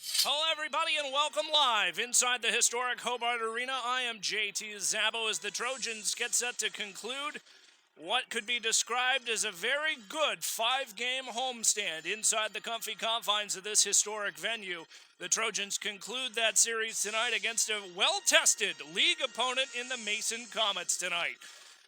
Hello, everybody, and welcome live inside the historic Hobart Arena. I am JT Szabo as the Trojans get set to conclude what could be described as a very good five-game homestand inside the comfy confines of this historic venue. The Trojans conclude that series tonight against a well-tested league opponent in the Mason Comets tonight.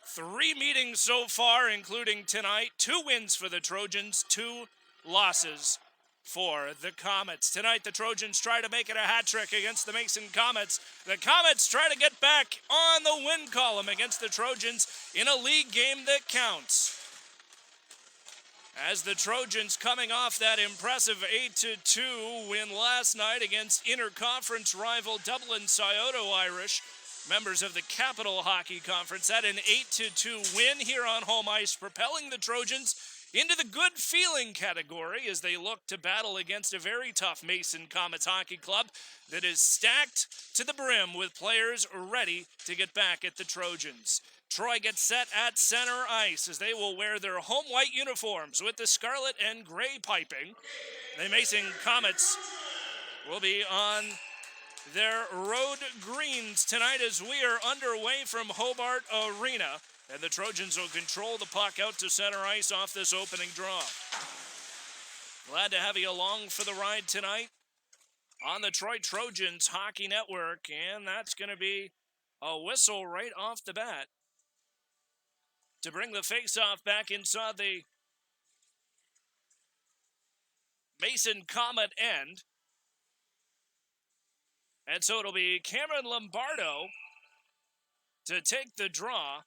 3 meetings so far, including tonight. 2 wins for the Trojans, 2 losses for the Comets. Tonight, the Trojans try to make it a hat trick against the Mason Comets. The Comets try to get back on the win column against the Trojans in a league game that counts. As the Trojans coming off that impressive 8-2 win last night against interconference rival Dublin Scioto Irish, members of the Capital Hockey Conference, that an 8-2 win here on home ice, propelling the Trojans into the good feeling category as they look to battle against a very tough Mason Comets hockey club that is stacked to the brim with players ready to get back at the Trojans. Troy gets set at center ice as they will wear their home white uniforms with the scarlet and gray piping. The Mason Comets will be on their road greens tonight as we are underway from Hobart Arena. And the Trojans will control the puck out to center ice off this opening draw. Glad to have you along for the ride tonight on the Troy Trojans Hockey Network. And that's going to be a whistle right off the bat to bring the face-off back inside the Mason Comet end. And so it'll be Cameron Lombardo to take the draw.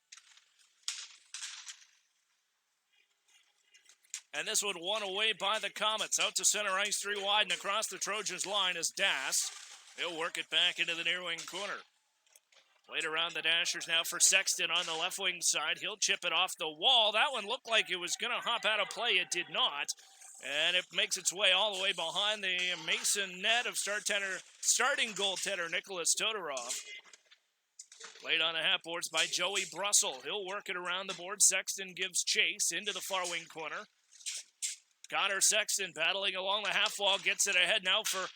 And this one won away by the Comets. Out to center ice, 3 wide, and across the Trojans' line is Das. He'll work it back into the near wing corner. Played around the Dashers now for Sexton on the left wing side. He'll chip it off the wall. That one looked like it was going to hop out of play. It did not. And it makes its way all the way behind the Mason net of starting goaltender Nicholas Todorov. Played on the half boards by Joey Brussel. He'll work it around the board. Sexton gives chase into the far wing corner. Connor Sexton battling along the half wall, gets it ahead now for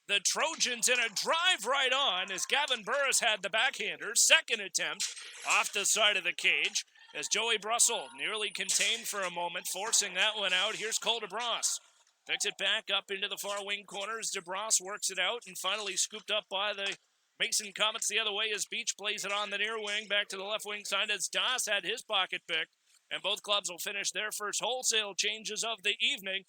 the Trojans in a drive right on as Gavin Burris had the backhander. Second attempt off the side of the cage as Joey Brussel nearly contained for a moment, forcing that one out. Here's Cole DeBras. Picks it back up into the far wing corners. DeBras works it out and finally scooped up by the Mason Comets the other way as Beach plays it on the near wing. Back to the left wing side as Das had his pocket picked. And both clubs will finish their first wholesale changes of the evening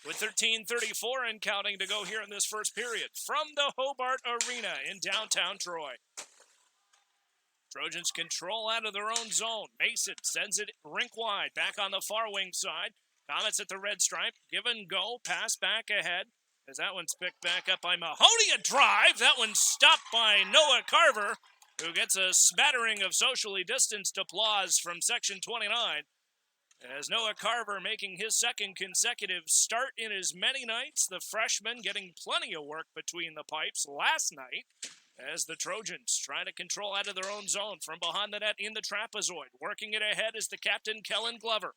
with 13:34 and counting to go here in this first period from the Hobart Arena in downtown Troy. Trojans control out of their own zone. Mason sends it rink wide, back on the far wing side. Comets at the red stripe, give and go, pass back ahead. As that one's picked back up by Mahoney, a drive. That one's stopped by Noah Carver, who gets a smattering of socially distanced applause from Section 29. As Noah Carver making his second consecutive start in as many nights, the freshman getting plenty of work between the pipes last night as the Trojans try to control out of their own zone from behind the net in the trapezoid. Working it ahead is the captain, Kellen Glover.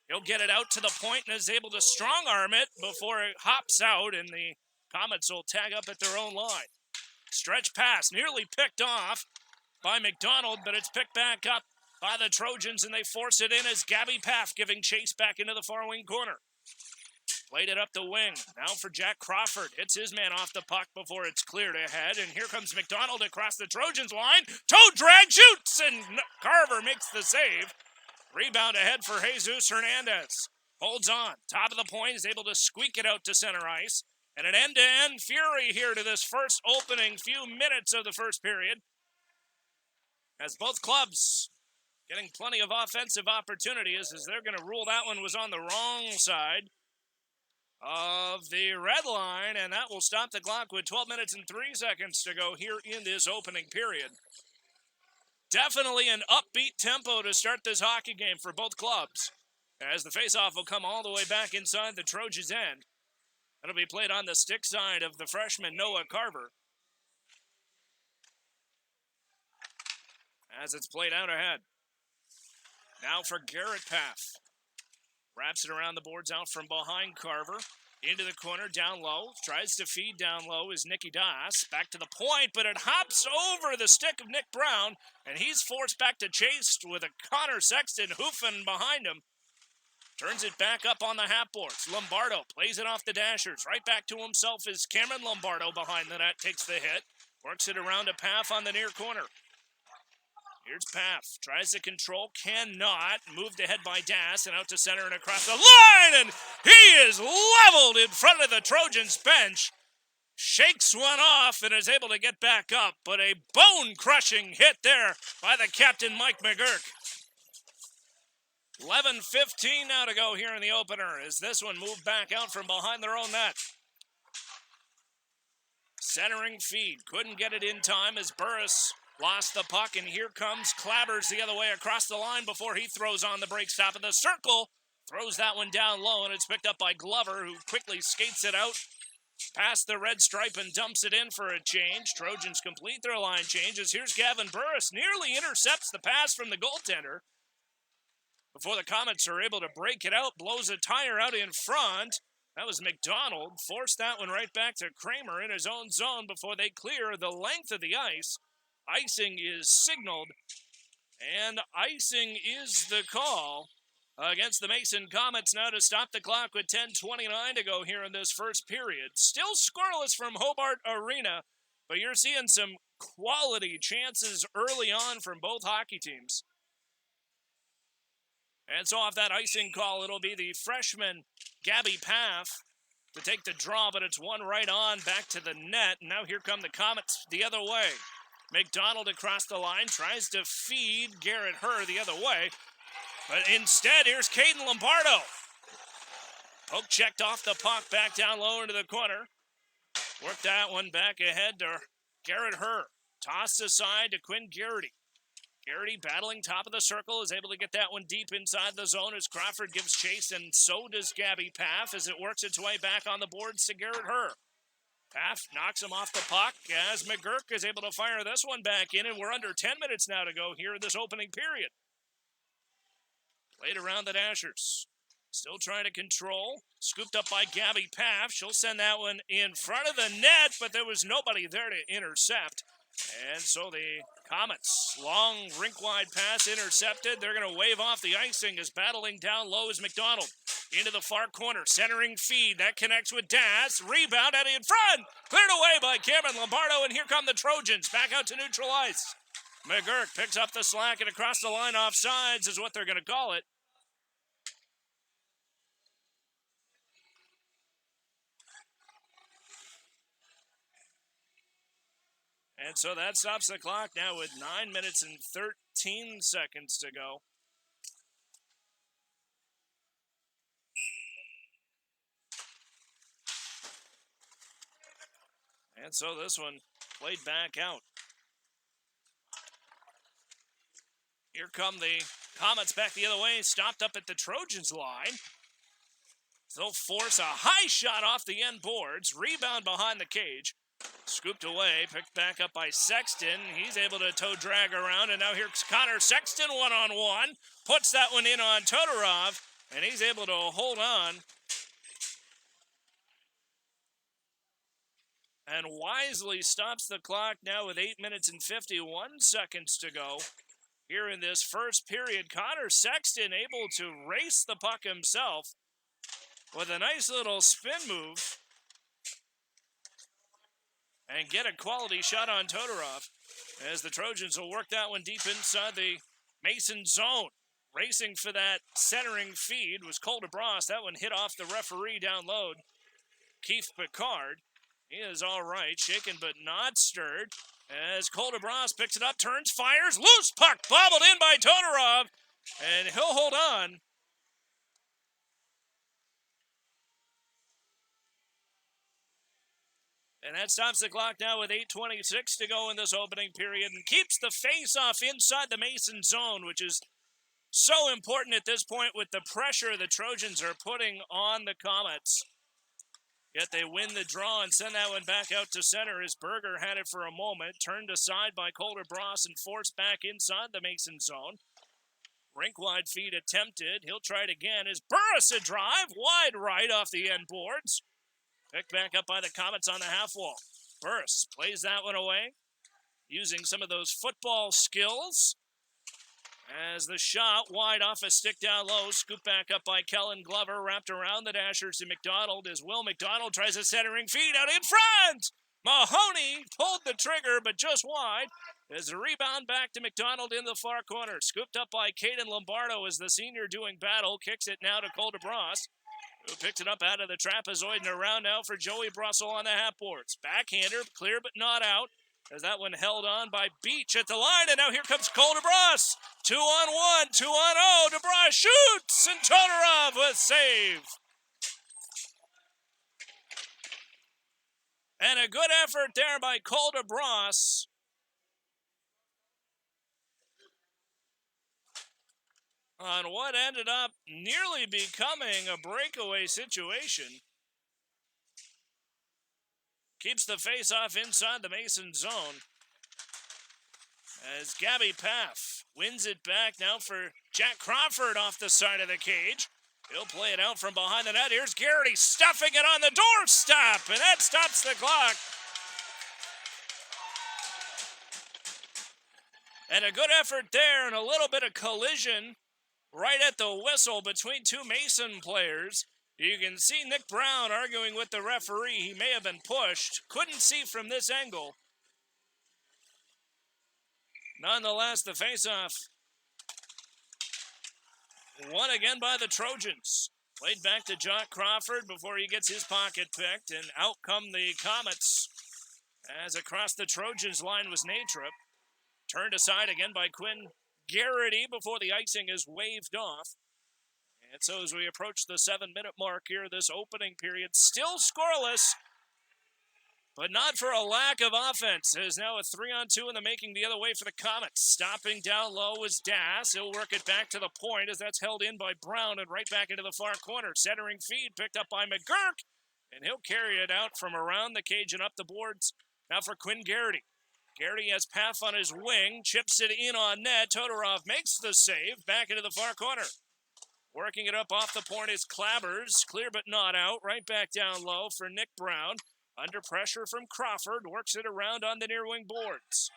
He'll get it out to the point and is able to strong-arm it before it hops out, and the Comets will tag up at their own line. Stretch pass, nearly picked off by McDonald, but it's picked back up by the Trojans, and they force it in as Gabby Paff giving chase back into the far wing corner. Played it up the wing. Now for Jack Crawford. Hits his man off the puck before it's cleared ahead, and here comes McDonald across the Trojans line. Toe drag, shoots, and Carver makes the save. Rebound ahead for Jesus Hernandez. Holds on. Top of the point, is able to squeak it out to center ice. And an end-to-end fury here to this first opening few minutes of the first period, as both clubs getting plenty of offensive opportunities as they're going to rule that one was on the wrong side of the red line, and that will stop the clock with 12 minutes and 3 seconds to go here in this opening period. Definitely an upbeat tempo to start this hockey game for both clubs, as the faceoff will come all the way back inside the Trojans' end. It'll be played on the stick side of the freshman Noah Carver, as it's played out ahead. Now for Garrett Paff. Wraps it around the boards out from behind Carver. Into the corner, down low. Tries to feed down low is Nicky Das. Back to the point, but it hops over the stick of Nick Brown, and he's forced back to chase with a Connor Sexton hoofing behind him. Turns it back up on the half-boards. Lombardo plays it off the dashers. Right back to himself is Cameron Lombardo behind the net. Takes the hit. Works it around to Paff on the near corner. Here's Paff. Tries to control. Cannot. Moved ahead by Das and out to center and across the line. And he is leveled in front of the Trojans bench. Shakes one off and is able to get back up. But a bone-crushing hit there by the captain, Mike McGurk. 11:15 now to go here in the opener as this one moved back out from behind their own net. Centering feed. Couldn't get it in time as Burris lost the puck, and here comes Clabbers the other way across the line before he throws on the break stop of the circle. Throws that one down low, and it's picked up by Glover, who quickly skates it out past the red stripe and dumps it in for a change. Trojans complete their line changes. Here's Gavin Burris. Nearly intercepts the pass from the goaltender before the Comets are able to break it out. Blows a tire out in front. That was McDonald. Forced that one right back to Kramer in his own zone before they clear the length of the ice. Icing is signaled, and icing is the call against the Mason Comets now to stop the clock with 10:29 to go here in this first period. Still scoreless from Hobart Arena, but you're seeing some quality chances early on from both hockey teams. And so off that icing call, it'll be the freshman Gabby Paff to take the draw, but it's one right on back to the net. And now here come the Comets the other way. McDonald across the line, tries to feed Garrett Herr the other way. But instead, here's Caden Lombardo. Poke checked off the puck, back down low into the corner. Worked that one back ahead to Garrett Herr. Tossed aside to Quinn Garrity. Garrity battling top of the circle, is able to get that one deep inside the zone as Crawford gives chase, and so does Gabby Paff as it works its way back on the boards to Garrett Herr. Paff knocks him off the puck as McGurk is able to fire this one back in, and we're under 10 minutes now to go here in this opening period. Played around the Dashers. Still trying to control. Scooped up by Gabby Paff. She'll send that one in front of the net, but there was nobody there to intercept. And so the Comets, long rink-wide pass intercepted. They're going to wave off the icing as battling down low is McDonald. Into the far corner, centering feed. That connects with Das. Rebound out in front. Cleared away by Cameron Lombardo, and here come the Trojans back out to neutral ice. McGurk picks up the slack, and across the line offsides is what they're going to call it. And so that stops the clock now with 9 minutes and 13 seconds to go. And so this one played back out. Here come the Comets back the other way, stopped up at the Trojans line. They'll force a high shot off the end boards, rebound behind the cage. Scooped away, picked back up by Sexton. He's able to toe drag around, and now here's Connor Sexton one-on-one. Puts that one in on Todorov, and he's able to hold on. And wisely stops the clock now with 8 minutes and 51 seconds to go. Here in this first period, Connor Sexton able to race the puck himself with a nice little spin move and get a quality shot on Todorov as the Trojans will work that one deep inside the Mason zone. Racing for that centering feed was Cole DeBras. That one hit off the referee down low, Keith Picard. He is all right, shaken but not stirred as Cole DeBras picks it up, turns, fires, loose puck, bobbled in by Todorov, and he'll hold on. And that stops the clock now with 8:26 to go in this opening period and keeps the face-off inside the Mason zone, which is so important at this point with the pressure the Trojans are putting on the Comets. Yet they win the draw and send that one back out to center as Berger had it for a moment, turned aside by Colter Bross and forced back inside the Mason zone. Rink-wide feed attempted. He'll try it again as Burris a drive, wide right off the end boards. Picked back up by the Comets on the half wall. Burris plays that one away, using some of those football skills. As the shot wide off a stick down low, scooped back up by Kellen Glover, wrapped around the Dashers to McDonald as Will McDonald tries a centering feed out in front. Mahoney pulled the trigger, but just wide. As the rebound back to McDonald in the far corner. Scooped up by Caden Lombardo as the senior doing battle. Kicks it now to Cole DeBras, who picked it up out of the trapezoid and around now for Joey Brussel on the half boards. Backhander, clear but not out. As that one held on by Beach at the line, and now here comes Cole DeBras. 2-on-1, 2-on-0. DeBras shoots, and Todorov with save. And a good effort there by Cole DeBras. On what ended up nearly becoming a breakaway situation. Keeps the face-off inside the Mason zone. As Gabby Paff wins it back now for Jack Crawford off the side of the cage. He'll play it out from behind the net. Here's Garrity stuffing it on the doorstep, and that stops the clock. And a good effort there, and a little bit of collision right at the whistle between two Mason players. You can see Nick Brown arguing with the referee. He may have been pushed. Couldn't see from this angle. Nonetheless, the faceoff won again by the Trojans. Played back to Jock Crawford before he gets his pocket picked, and out come the Comets. As across the Trojans line was Natrup. Turned aside again by Quinn Garrity before the icing is waved off. And so as we approach the 7-minute mark here, this opening period still scoreless, but not for a lack of offense. There's now a 3-on-2 in the making the other way for the Comets. Stopping down low was Das. He'll work it back to the point as that's held in by Brown and right back into the far corner. Centering feed picked up by McGurk, and he'll carry it out from around the cage and up the boards. Now for Quinn Garrity. Garrity has Paff on his wing, chips it in on net. Todorov makes the save, back into the far corner. Working it up off the point is Clabbers, clear but not out. Right back down low for Nick Brown. Under pressure from Crawford, works it around on the near wing boards.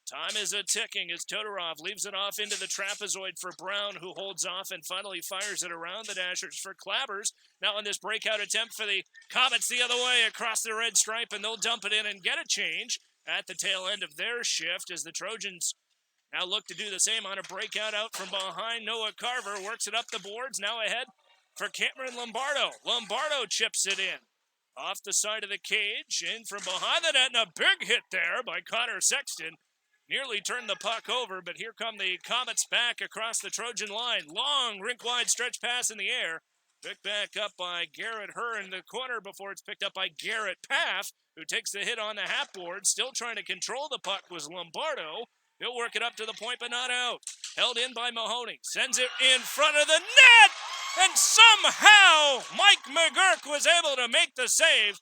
Time is a-ticking as Todorov leaves it off into the trapezoid for Brown, who holds off and finally fires it around the Dashers for Clabbers. Now on this breakout attempt for the Comets the other way across the red stripe, and they'll dump it in and get a change at the tail end of their shift as the Trojans now look to do the same on a breakout out from behind. Noah Carver works it up the boards, now ahead for Cameron Lombardo. Lombardo chips it in. Off the side of the cage, in from behind the net, and a big hit there by Connor Sexton. Nearly turned the puck over, but here come the Comets back across the Trojan line. Long, rink-wide stretch pass in the air. Picked back up by Garrett Herr in the corner before it's picked up by Garrett Paff, who takes the hit on the half board. Still trying to control the puck was Lombardo. He'll work it up to the point, but not out. Held in by Mahoney. Sends it in front of the net, and somehow Mike McGurk was able to make the save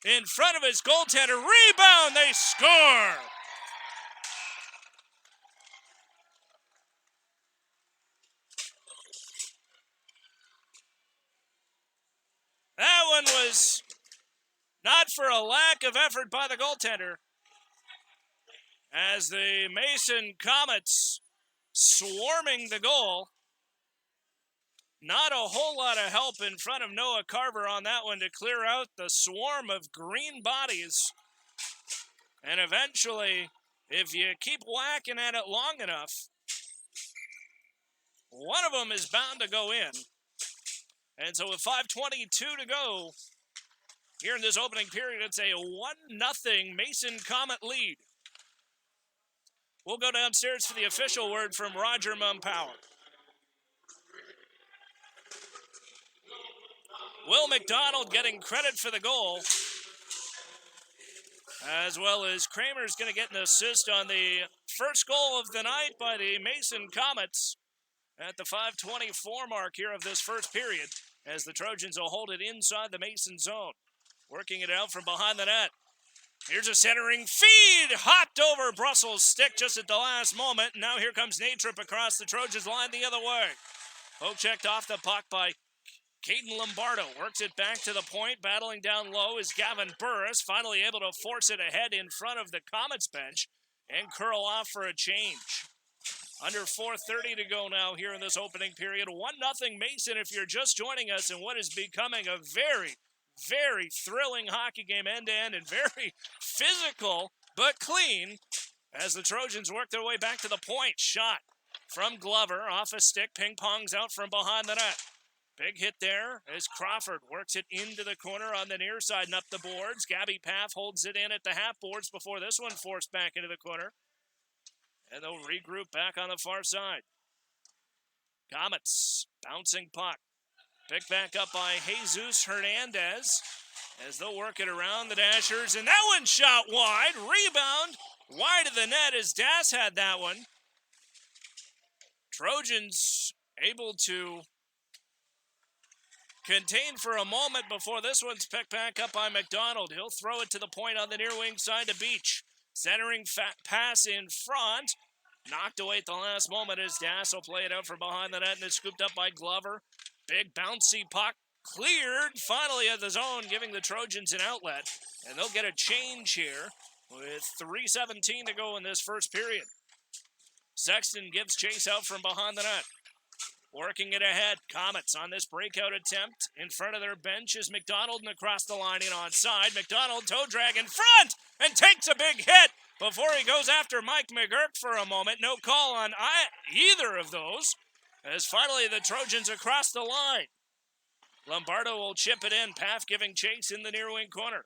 in front of his goaltender. Rebound, they score! That one was not for a lack of effort by the goaltender, as the Mason Comets swarming the goal. Not a whole lot of help in front of Noah Carver on that one to clear out the swarm of green bodies. And eventually, if you keep whacking at it long enough, one of them is bound to go in. And so with 5:22 to go, here in this opening period, it's a 1-0 Mason Comet lead. We'll go downstairs for the official word from Roger Mumpower. Will McDonald getting credit for the goal, as well as Kramer's going to get an assist on the first goal of the night by the Mason Comets at the 5:24 mark here of this first period, as the Trojans will hold it inside the Mason zone. Working it out from behind the net. Here's a centering feed, hopped over Brussels' stick just at the last moment. Now here comes Natrup across the Trojans line the other way. Poke checked off the puck by Caden Lombardo works it back to the point. Battling down low is Gavin Burris, finally able to force it ahead in front of the Comets bench and curl off for a change. Under 4:30 to go now here in this opening period. 1-0 Mason if you're just joining us in what is becoming a very, very thrilling hockey game end-to-end and very physical but clean as the Trojans work their way back to the point. Shot from Glover off a stick. Ping-pongs out from behind the net. Big hit there as Crawford works it into the corner on the near side and up the boards. Gabby Paff holds it in at the half boards before this one forced back into the corner. And they'll regroup back on the far side. Comets bouncing puck. Picked back up by Jesus Hernandez as they'll work it around the Dashers. And that one shot wide. Rebound wide of the net as Das had that one. Trojans able to contain for a moment before this one's picked back up by McDonald. He'll throw it to the point on the near wing side to Beach. Centering pass in front. Knocked away at the last moment as Das will play it out from behind the net and it's scooped up by Glover. Big bouncy puck cleared finally at the zone, giving the Trojans an outlet. And they'll get a change here with 3:17 to go in this first period. Sexton gives chase out from behind the net. Working it ahead. Comets on this breakout attempt. In front of their bench is McDonald and across the line and onside. McDonald toe drag in front and takes a big hit before he goes after Mike McGurk for a moment. No call on either of those as finally the Trojans across the line. Lombardo will chip it in. Paff giving chase in the near wing corner.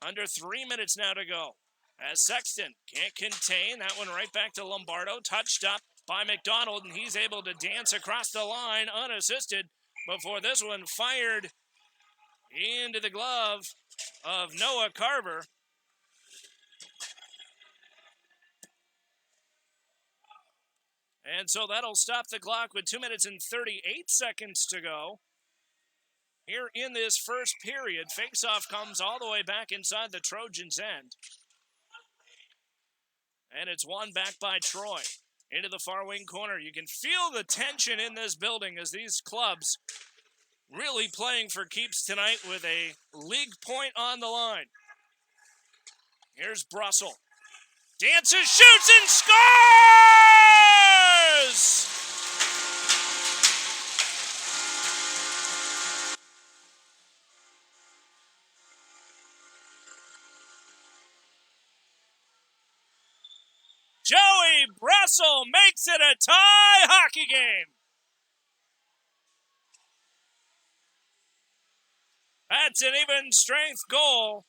Under 3 minutes now to go as Sexton can't contain. That one right back to Lombardo. Touched up by McDonald, and he's able to dance across the line unassisted before this one fired into the glove of Noah Carver. And so that'll stop the clock with 2 minutes and 38 seconds to go. Here in this first period, faceoff comes all the way back inside the Trojans' end. And it's won back by Troy. Into the far wing corner. You can feel the tension in this building as these clubs really playing for keeps tonight with a league point on the line. Here's Brussel. Dances, shoots, and scores! Joey Brussel makes it a tie hockey game. That's an even strength goal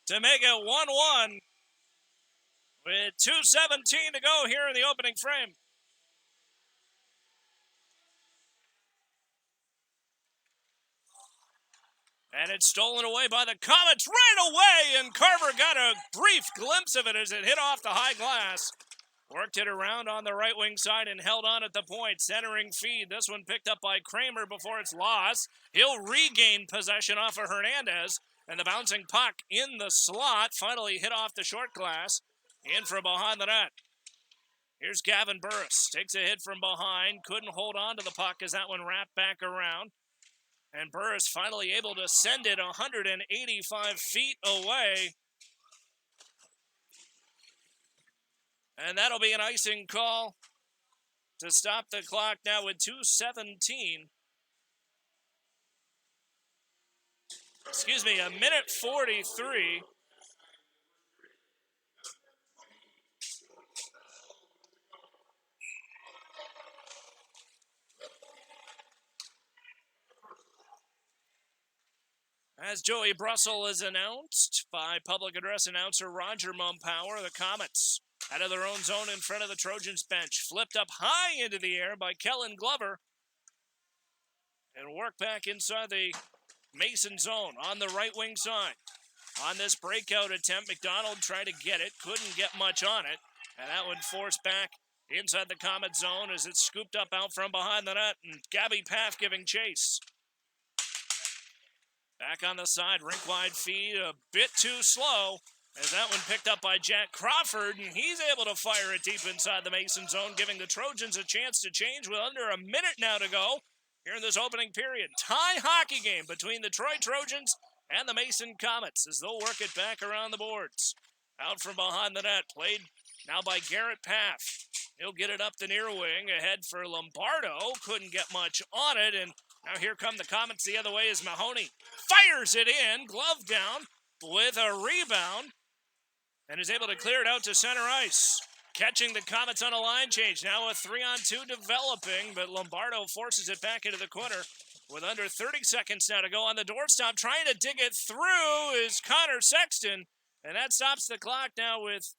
to make it 1-1 with 2:17 to go here in the opening frame. And it's stolen away by the Comets right away, and Carver got a brief glimpse of it as it hit off the high glass. Worked it around on the right wing side and held on at the point. Centering feed. This one picked up by Kramer before it's lost. He'll regain possession off of Hernandez. And the bouncing puck in the slot finally hit off the short glass. In from behind the net. Here's Gavin Burris. Takes a hit from behind. Couldn't hold on to the puck as that one wrapped back around. And Burris finally able to send it 185 feet away. And that'll be an icing call to stop the clock now with 2:17. Excuse me, a minute 43. As Joey Brussel is announced by public address announcer Roger Mumpower, the Comets out of their own zone in front of the Trojans bench. Flipped up high into the air by Kellen Glover. And worked back inside the Mason zone on the right wing side. On this breakout attempt, McDonald tried to get it. Couldn't get much on it. And that one forced back inside the Comet zone as it's scooped up out from behind the net. And Gabby Paff giving chase. Back on the side, rink-wide feed, a bit too slow. As that one picked up by Jack Crawford, and he's able to fire it deep inside the Mason zone, giving the Trojans a chance to change with under a minute now to go here in this opening period. Tie hockey game between the Troy Trojans and the Mason Comets as they'll work it back around the boards. Out from behind the net, played now by Garrett Paff. He'll get it up the near wing, ahead for Lombardo. Couldn't get much on it, and now here come the Comets the other way as Mahoney fires it in, glove down with a rebound, and is able to clear it out to center ice. Catching the Comets on a line change. Now a 3-on-2 developing, but Lombardo forces it back into the corner with under 30 seconds now to go on the doorstop. Trying to dig it through is Connor Sexton, and that stops the clock now with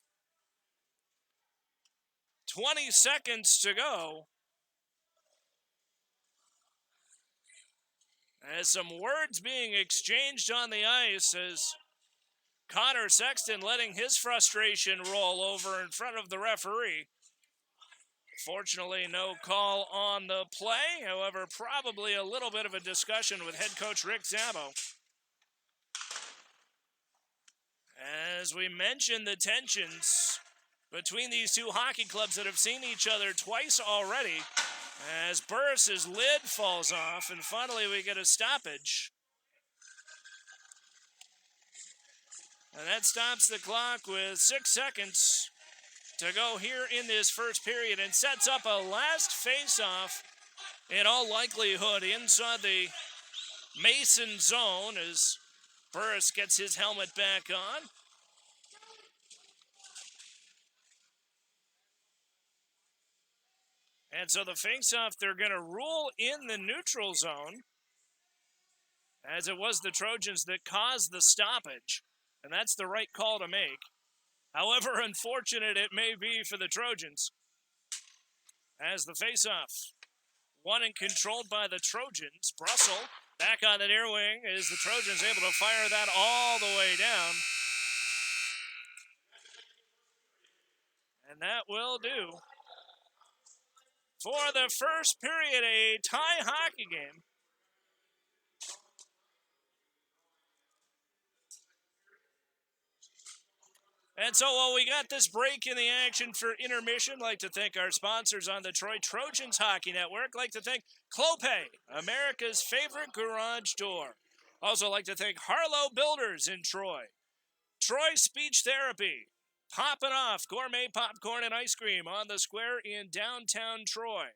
20 seconds to go. As some words being exchanged on the ice as Connor Sexton letting his frustration roll over in front of the referee. Fortunately, no call on the play. However, probably a little bit of a discussion with head coach Rick Szabo. As we mentioned, the tensions between these two hockey clubs that have seen each other twice already, as Burris's lid falls off, and finally we get a stoppage. And that stops the clock with 6 seconds to go here in this first period and sets up a last face-off, in all likelihood, inside the Mason zone as Burris gets his helmet back on. And so the face-off, they're going to rule in the neutral zone, as it was the Trojans that caused the stoppage, and that's the right call to make. However unfortunate it may be for the Trojans, as the face-off won and controlled by the Trojans. Brussel back on the near wing as the Trojans able to fire that all the way down. And that will do for the first period, a tie hockey game. And so while we got this break in the action for intermission, I'd like to thank our sponsors on the Troy Trojans Hockey Network. I'd like to thank Clopay, America's favorite garage door. Also like to thank Harlow Builders in Troy. Troy Speech Therapy, popping off gourmet popcorn and ice cream on the square in downtown Troy.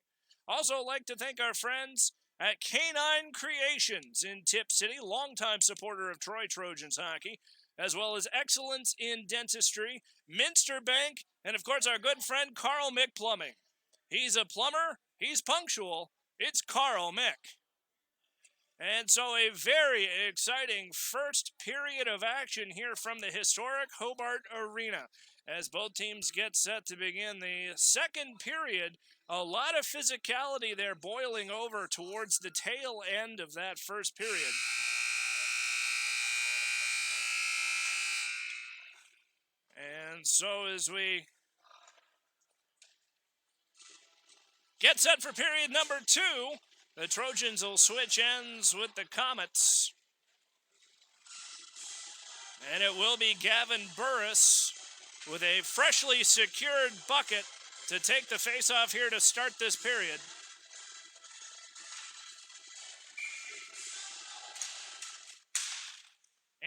Also like to thank our friends at Canine Creations in Tip City, longtime supporter of Troy Trojans hockey, as well as Excellence in Dentistry, Minster Bank, and of course our good friend Carl Mick Plumbing. He's a plumber, he's punctual, it's Carl Mick. And so a very exciting first period of action here from the historic Hobart Arena as both teams get set to begin the second period. A lot of physicality there boiling over towards the tail end of that first period. And so as we get set for period number 2, the Trojans will switch ends with the Comets. And it will be Gavin Burris with a freshly secured bucket to take the face-off here to start this period.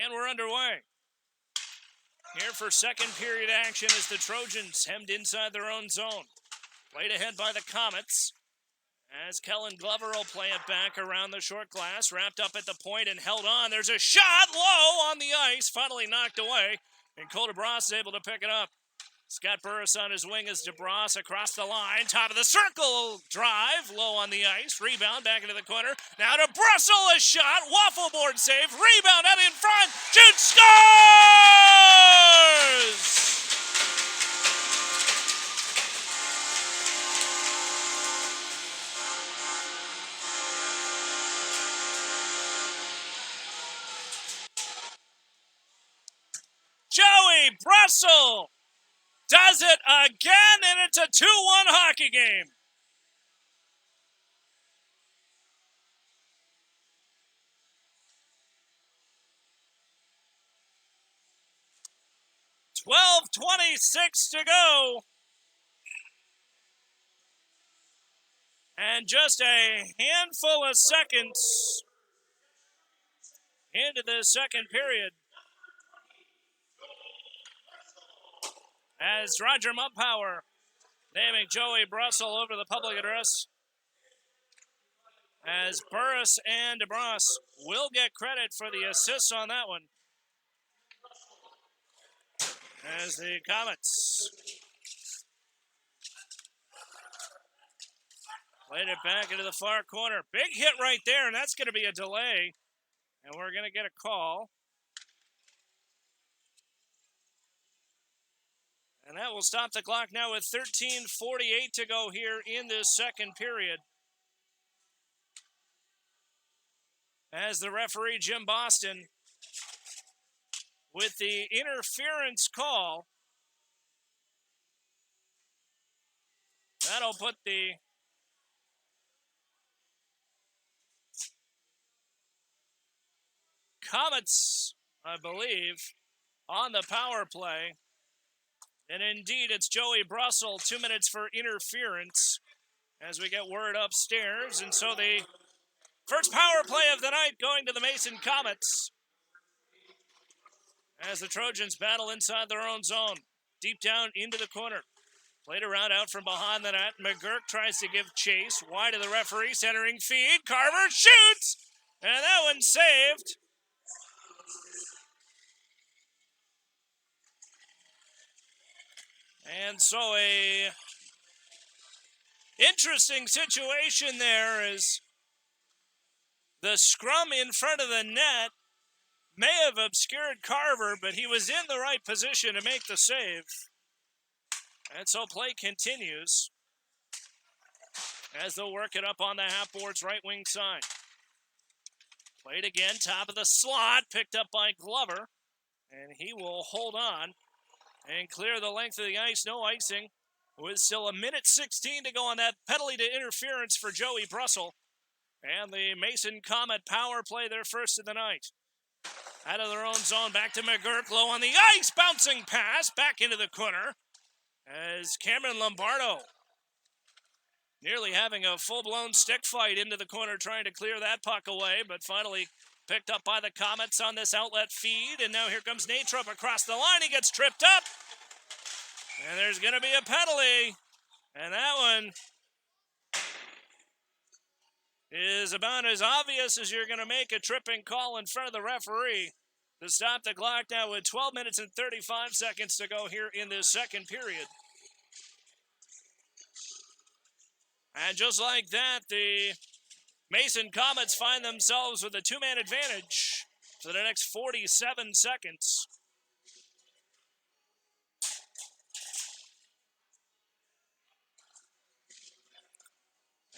And we're underway. Here for second period action as the Trojans hemmed inside their own zone. Played ahead by the Comets as Kellen Glover will play it back around the short glass. Wrapped up at the point and held on. There's a shot low on the ice. Finally knocked away. And Cole DeBras is able to pick it up. Scott Burris on his wing as DeBras across the line. Top of the circle drive. Low on the ice. Rebound back into the corner. Now to Brussel, a shot. Waffle board save. Rebound out in front. Jude scores! Joey Brussel does it again, and it's a 2-1 hockey game. 12:26 to go. And just a handful of seconds into the second period, as Roger Mumpower naming Joey Brussel over the public address, as Burris and DeBras will get credit for the assists on that one, as the Comets played it back into the far corner. Big hit right there, and that's going to be a delay, and we're going to get a call. And that will stop the clock now with 13:48 to go here in this second period. As the referee, Jim Boston, with the interference call, that'll put the Comets, I believe, on the power play. And indeed, it's Joey Brussel, 2 minutes for interference, as we get word upstairs. And so the first power play of the night going to the Mason Comets, as the Trojans battle inside their own zone, deep down into the corner. Played around out from behind the net. McGurk tries to give chase. Wide of the referee, centering feed. Carver shoots! And that one's saved. And so a interesting situation there is the scrum in front of the net may have obscured Carver, but he was in the right position to make the save. And so play continues as they'll work it up on the half-board's right wing side. Played again, top of the slot, picked up by Glover, and he will hold on and clear the length of the ice. No icing, with still 1:16 to go on that penalty to interference for Joey Brussel. And the Mason Comet power play their first of the night. Out of their own zone, back to McGurk, low on the ice, bouncing pass, back into the corner, as Cameron Lombardo nearly having a full-blown stick fight into the corner, trying to clear that puck away, but finally picked up by the Comets on this outlet feed, and now here comes Natrup across the line. He gets tripped up, and there's going to be a penalty, and that one is about as obvious as you're going to make a tripping call in front of the referee to stop the clock now with 12 minutes and 35 seconds to go here in this second period. And just like that, the Mason Comets find themselves with a two-man advantage for the next 47 seconds.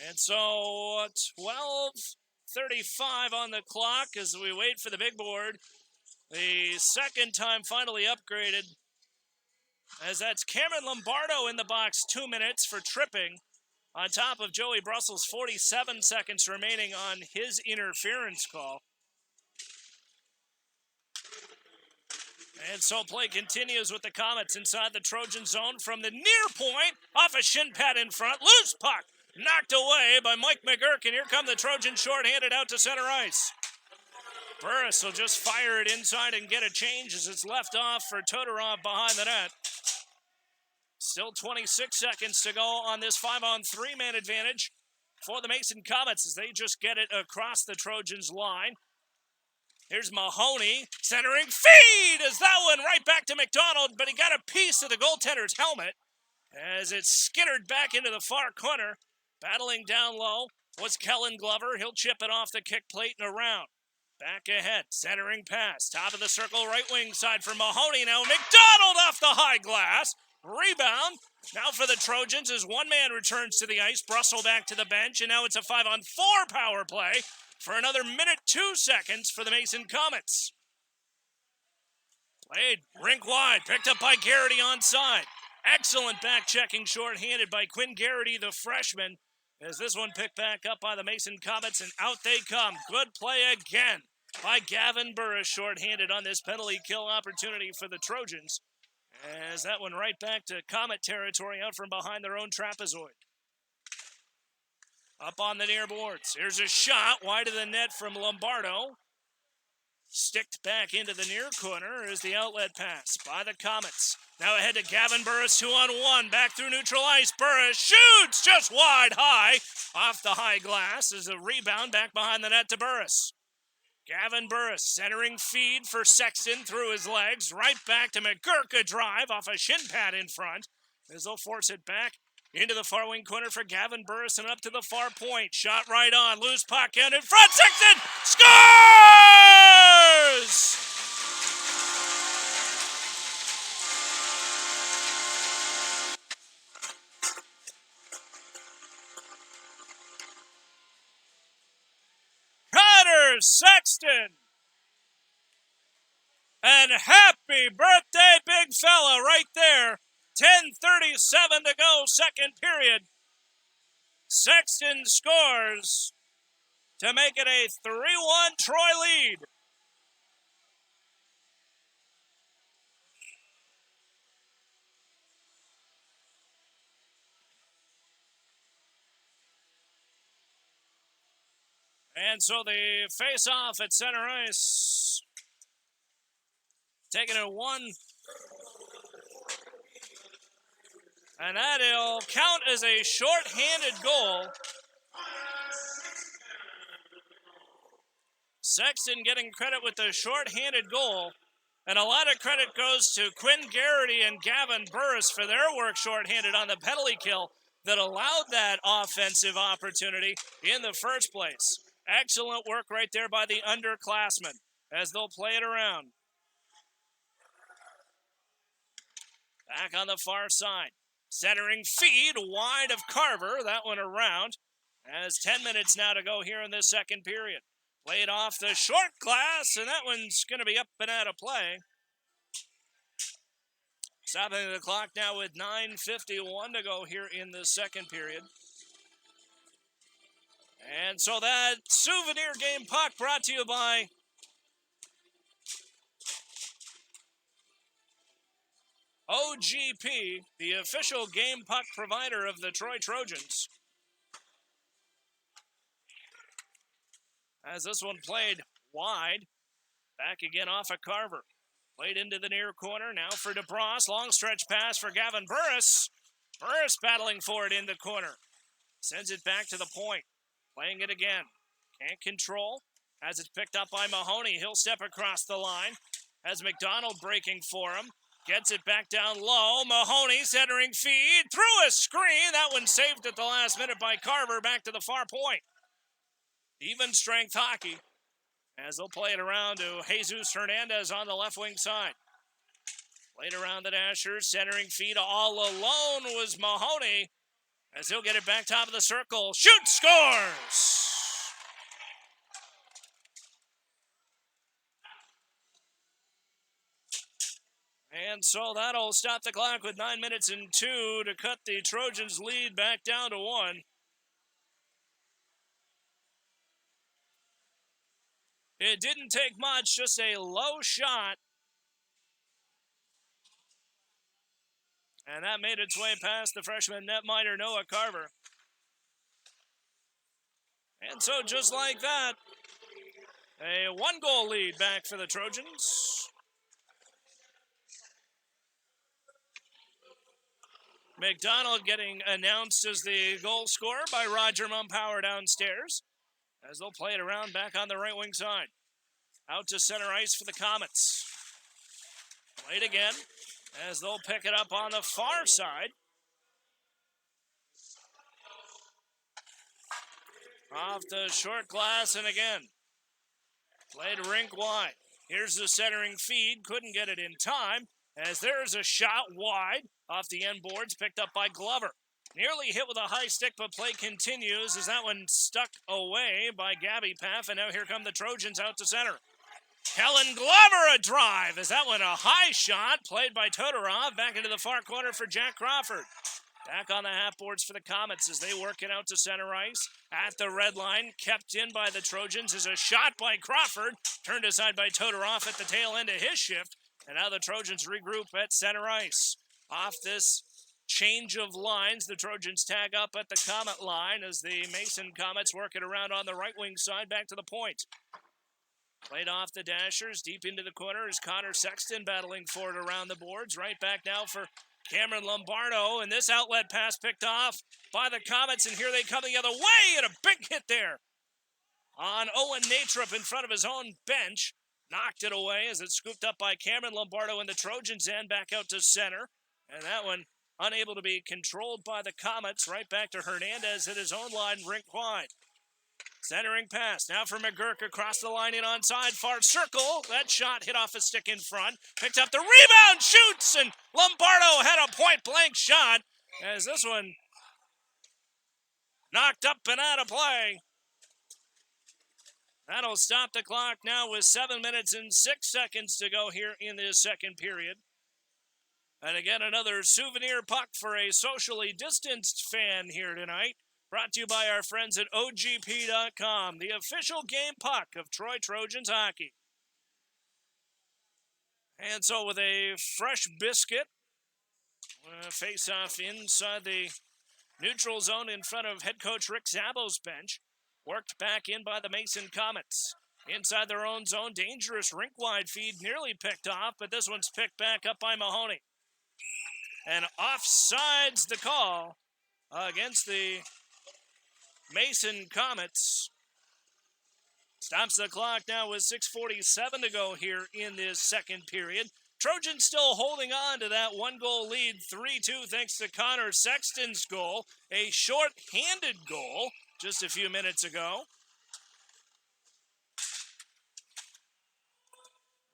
And so 12:35 on the clock as we wait for the big board. The second time finally upgraded, as that's Cameron Lombardo in the box, 2 minutes for tripping, on top of Joey Brussel's 47 seconds remaining on his interference call. And so play continues with the Comets inside the Trojan zone from the near point, off a shin pad in front, loose puck, knocked away by Mike McGurk, and here come the Trojans shorthanded out to center ice. Burris will just fire it inside and get a change as it's left off for Todorov behind the net. Still 26 seconds to go on this 5-on-3 man advantage for the Mason Comets as they just get it across the Trojans line. Here's Mahoney, centering feed, as that one right back to McDonald, but he got a piece of the goaltender's helmet as it's skittered back into the far corner. Battling down low was Kellen Glover. He'll chip it off the kick plate and around. Back ahead, centering pass, top of the circle, right wing side for Mahoney. Now McDonald off the high glass. Rebound. Now for the Trojans as one man returns to the ice. Brussel back to the bench, and now it's a 5-on-4 power play for another minute 2 seconds for the Mason Comets. Played rink wide, picked up by Garrity onside. Excellent back checking shorthanded by Quinn Garrity, the freshman, as this one picked back up by the Mason Comets, and out they come. Good play again by Gavin Burris, shorthanded on this penalty kill opportunity for the Trojans. As that one right back to Comet territory out from behind their own trapezoid. Up on the near boards. Here's a shot wide of the net from Lombardo. Sticked back into the near corner is the outlet pass by the Comets. Now ahead to Gavin Burris, 2-on-1. Back through neutral ice. Burris shoots just wide high. Off the high glass is a rebound back behind the net to Burris. Gavin Burris centering feed for Sexton through his legs. Right back to McGurk, a drive off a shin pad in front. As they'll force it back into the far wing corner for Gavin Burris and up to the far point. Shot right on. Loose puck out in front. Sexton scores! Connor Sexton! And happy birthday, big fella, right there. 10:37 to go, second period. Sexton scores to make it a 3-1 Troy lead. And so the face-off at center ice, taking it one. And that'll count as a short-handed goal. Sexton getting credit with the short-handed goal. And a lot of credit goes to Quinn Garrity and Gavin Burris for their work short-handed on the penalty kill that allowed that offensive opportunity in the first place. Excellent work right there by the underclassmen as they'll play it around. Back on the far side. Centering feed wide of Carver. That one around. As 10 minutes now to go here in this second period. Played off the short glass, and that one's going to be up and out of play. Stopping the clock now with 9:51 to go here in the second period. And so that souvenir game puck brought to you by OGP, the official game puck provider of the Troy Trojans. As this one played wide, back again off of Carver. Played into the near corner, now for DeBross. Long stretch pass for Gavin Burris. Burris battling for it in the corner. Sends it back to the point. Playing it again. Can't control. As it's picked up by Mahoney. He'll step across the line. Has McDonald breaking for him. Gets it back down low. Mahoney centering feed. Through a screen. That one saved at the last minute by Carver. Back to the far point. Even strength hockey. As they'll play it around to Jesus Hernandez on the left wing side. Played around the Dashers. Centering feed all alone was Mahoney. As he'll get it back top of the circle. Shoot, scores! And so that'll stop the clock with 9 minutes and 2 to cut the Trojans' lead back down to 1. It didn't take much, just a low shot. And that made its way past the freshman netminder Noah Carver. And so just like that, a 1-goal lead back for the Trojans. McDonald getting announced as the goal scorer by Roger Mumpower downstairs. As they'll play it around back on the right wing side. Out to center ice for the Comets. Played again as they'll pick it up on the far side. Off the short glass and again. Played rink wide. Here's the centering feed. Couldn't get it in time as there's a shot wide off the end boards picked up by Glover. Nearly hit with a high stick, but play continues as that one stuck away by Gabby Paff, and now here come the Trojans out to center. Kellen Glover a drive as that one a high shot, played by Todorov, back into the far corner for Jack Crawford. Back on the half boards for the Comets as they work it out to center ice. At the red line, kept in by the Trojans is a shot by Crawford, turned aside by Todorov at the tail end of his shift. And now the Trojans regroup at center ice. Off this change of lines, the Trojans tag up at the Comet line as the Mason Comets work it around on the right wing side back to the point. Played off the Dashers, deep into the corner is Connor Sexton battling for it around the boards. Right back now for Cameron Lombardo, and this outlet pass picked off by the Comets, and here they come the other way, and a big hit there on Owen Natrup in front of his own bench. Knocked it away as it's scooped up by Cameron Lombardo in the Trojans' end, back out to center. And that one unable to be controlled by the Comets. Right back to Hernandez at his own line, rink wide. Centering pass, now for McGurk across the line in onside, far circle. That shot hit off a stick in front. Picked up the rebound, shoots, and Lombardo had a point-blank shot as this one knocked up and out of play. That'll stop the clock now with 7 minutes and 6 seconds to go here in this second period. And again, another souvenir puck for a socially distanced fan here tonight. Brought to you by our friends at OGP.com, the official game puck of Troy Trojans hockey. And so with a fresh biscuit, face-off inside the neutral zone in front of head coach Rick Szabo's bench. Worked back in by the Mason Comets. Inside their own zone, dangerous rink-wide feed, nearly picked off, but this one's picked back up by Mahoney. And offsides the call against the Mason Comets. Stops the clock now with 6:47 to go here in this second period. Trojans still holding on to that one-goal lead, 3-2, thanks to Connor Sexton's goal. A short-handed goal just a few minutes ago.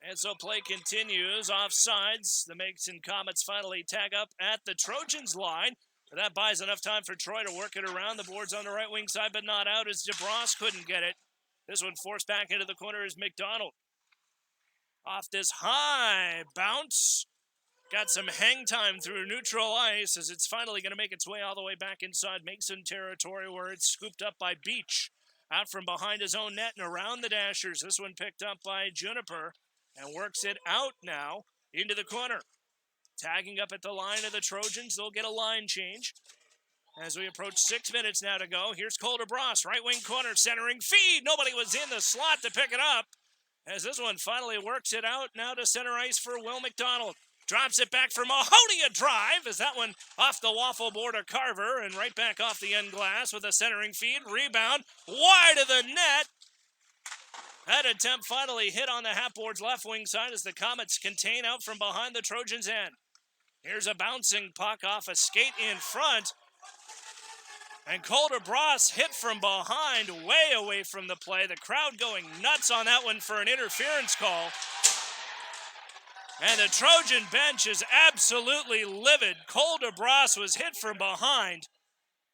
And so play continues. Offsides. The Mason Comets finally tag up at the Trojans line. But that buys enough time for Troy to work it around. The boards on the right wing side, but not out as DeBras couldn't get it. This one forced back into the corner is McDonald. Off this high bounce. Got some hang time through neutral ice as it's finally going to make its way all the way back inside Mason territory where it's scooped up by Beach. Out from behind his own net and around the Dashers. This one picked up by Juniper and works it out now into the corner. Tagging up at the line of the Trojans. They'll get a line change. As we approach 6 minutes now to go, here's Cole DeBras, right wing corner, centering feed. Nobody was in the slot to pick it up. As this one finally works it out now to center ice for Will McDonald. Drops it back for Mahoney, a drive, as that one off the waffle board of Carver and right back off the end glass with a centering feed. Rebound, wide of the net. That attempt finally hit on the half-board's left wing side as the Comets contain out from behind the Trojans' end. Here's a bouncing puck off a skate in front. And Cole DeBras hit from behind, way away from the play. The crowd going nuts on that one for an interference call. And the Trojan bench is absolutely livid. Cole DeBras was hit from behind,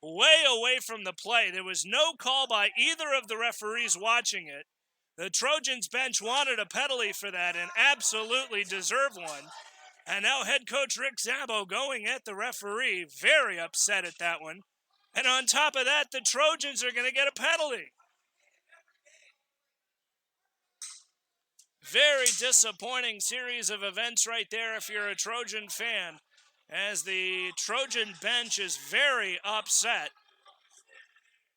way away from the play. There was no call by either of the referees watching it. The Trojans bench wanted a penalty for that and absolutely deserved one. And now head coach Rick Szabo going at the referee, very upset at that one. And on top of that, the Trojans are going to get a penalty. Very disappointing series of events right there if you're a Trojan fan, as the Trojan bench is very upset.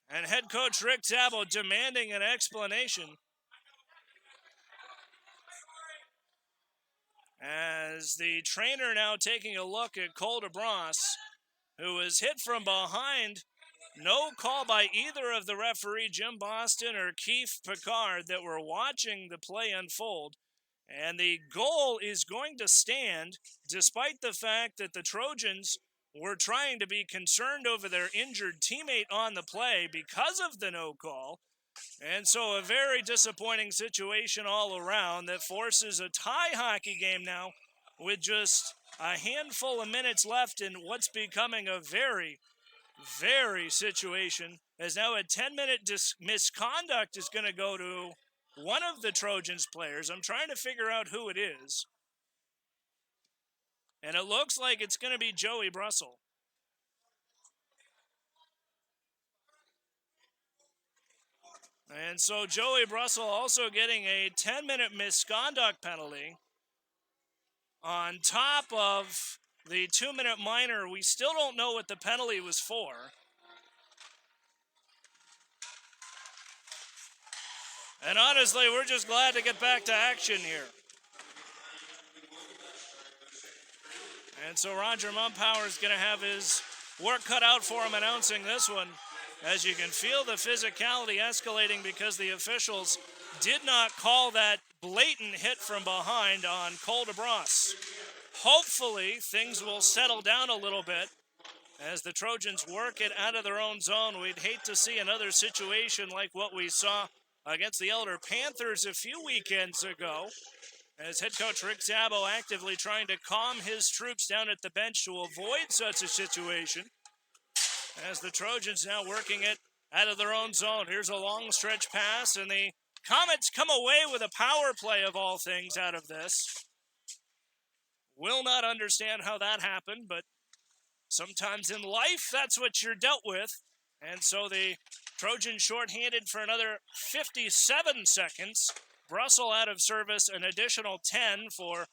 And head coach Rick Szabo demanding an explanation. As the trainer now taking a look at Cole DeBras, who was hit from behind. No call by either of the referee, Jim Boston or Keith Picard, that were watching the play unfold. And the goal is going to stand despite the fact that the Trojans were trying to be concerned over their injured teammate on the play because of the no call. And so a very disappointing situation all around that forces a tie hockey game now with just a handful of minutes left in what's becoming a very situation, as now a 10-minute misconduct is going to go to one of the Trojans players. I'm trying to figure out who it is. And it looks like it's going to be Joey Brussel. And so Joey Brussel also getting a 10-minute misconduct penalty. on top of the 2-minute minor. We still don't know what the penalty was for. And honestly, we're just glad to get back to action here. And so Roger Mumpower is going to have his work cut out for him announcing this one. As you can feel the physicality escalating because the officials did not call that blatant hit from behind on Cole DeBras. Hopefully, things will settle down a little bit as the Trojans work it out of their own zone. We'd hate to see another situation like what we saw against the Elder Panthers a few weekends ago, as head coach Rick Szabo actively trying to calm his troops down at the bench to avoid such a situation. As the Trojans now working it out of their own zone. Here's a long stretch pass, and the Comets come away with a power play of all things out of this. Will not understand how that happened, but sometimes in life, that's what you're dealt with. And so the Trojans shorthanded for another 57 seconds. Brussels out of service, an additional 10 for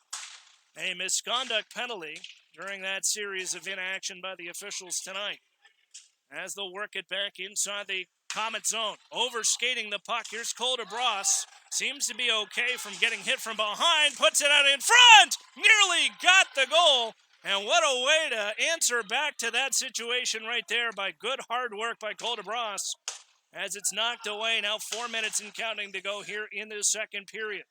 a misconduct penalty during that series of inaction by the officials tonight. As they'll work it back inside the Comet zone. Overskating the puck. Here's Cole DeBras. Seems to be okay from getting hit from behind. Puts it out in front. Nearly got the goal. And what a way to answer back to that situation right there by good hard work by Cole DeBras. As it's knocked away. Now 4 minutes and counting to go here in the second period.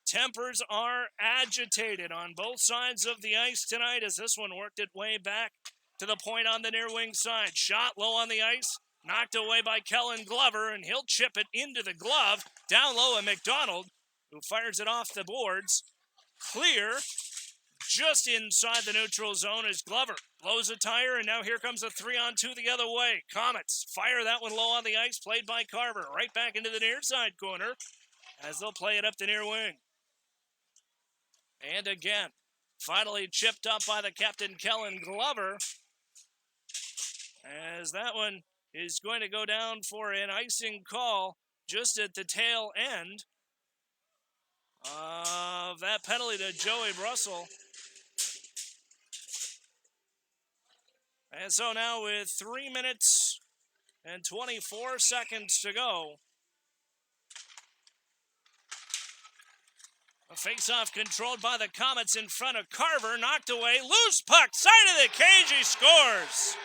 Tempers are agitated on both sides of the ice tonight as this one worked its way back to the point on the near wing side. Shot low on the ice. Knocked away by Kellen Glover, and he'll chip it into the glove. Down low at McDonald, who fires it off the boards. Clear. Just inside the neutral zone is Glover. Blows a tire, and now here comes a 3-on-2 the other way. Comets fire that one low on the ice, played by Carver. Right back into the near side corner as they'll play it up the near wing. And again, finally chipped up by the captain, Kellen Glover. As that one is going to go down for an icing call just at the tail end of that penalty to Joey Brussels. And so now with 3 minutes and 24 seconds to go, a face-off controlled by the Comets in front of Carver, knocked away, loose puck, side of the cage, he scores.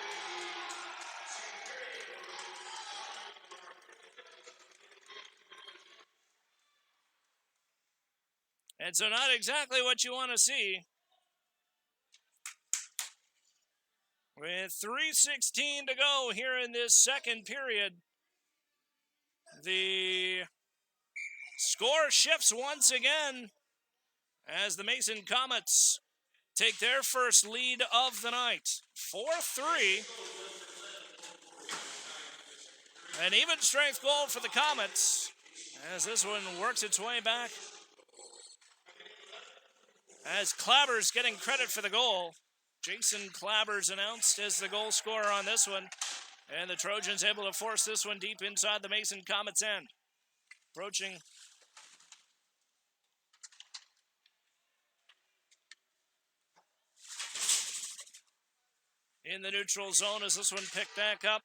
And so not exactly what you want to see. With 3:16 to go here in this second period, the score shifts once again as the Mason Comets take their first lead of the night. 4-3. An even strength goal for the Comets as this one works its way back. As Clabber's getting credit for the goal. Jason Clabber's announced as the goal scorer on this one. And the Trojans able to force this one deep inside the Mason Comets end. Approaching in the neutral zone as this one picked back up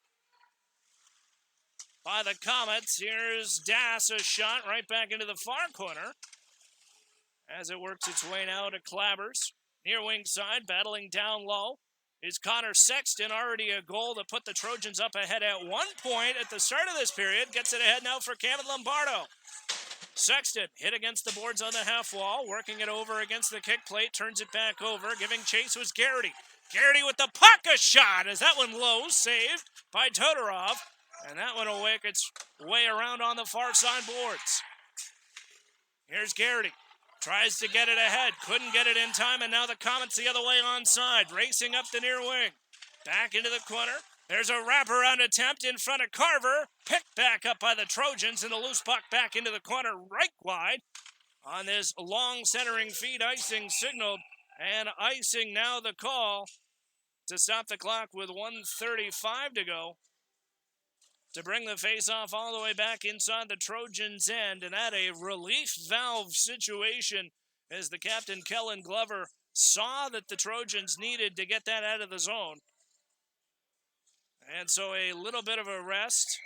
by the Comets. Here's Das, a shot right back into the far corner as it works its way now to Clabbers. Near wing side, battling down low, is Connor Sexton. Already a goal to put the Trojans up ahead at 1 point at the start of this period. Gets it ahead now for Kevin Lombardo. Sexton hit against the boards on the half wall, working it over against the kick plate, turns it back over. Giving chase was Garrity. Garrity with the puck, a shot as that one low, saved by Todorov. And that one will work its way around on the far side boards. Here's Garrity. Tries to get it ahead. Couldn't get it in time, and now the Comets the other way onside. Racing up the near wing. Back into the corner. There's a wraparound attempt in front of Carver. Picked back up by the Trojans, and the loose puck back into the corner right wide. On this long centering feed, icing signaled. And icing now the call to stop the clock with 1:35 to go. To bring the face-off all the way back inside the Trojans' end, and at a relief valve situation as the captain, Kellen Glover, saw that the Trojans needed to get that out of the zone. And so a little bit of a rest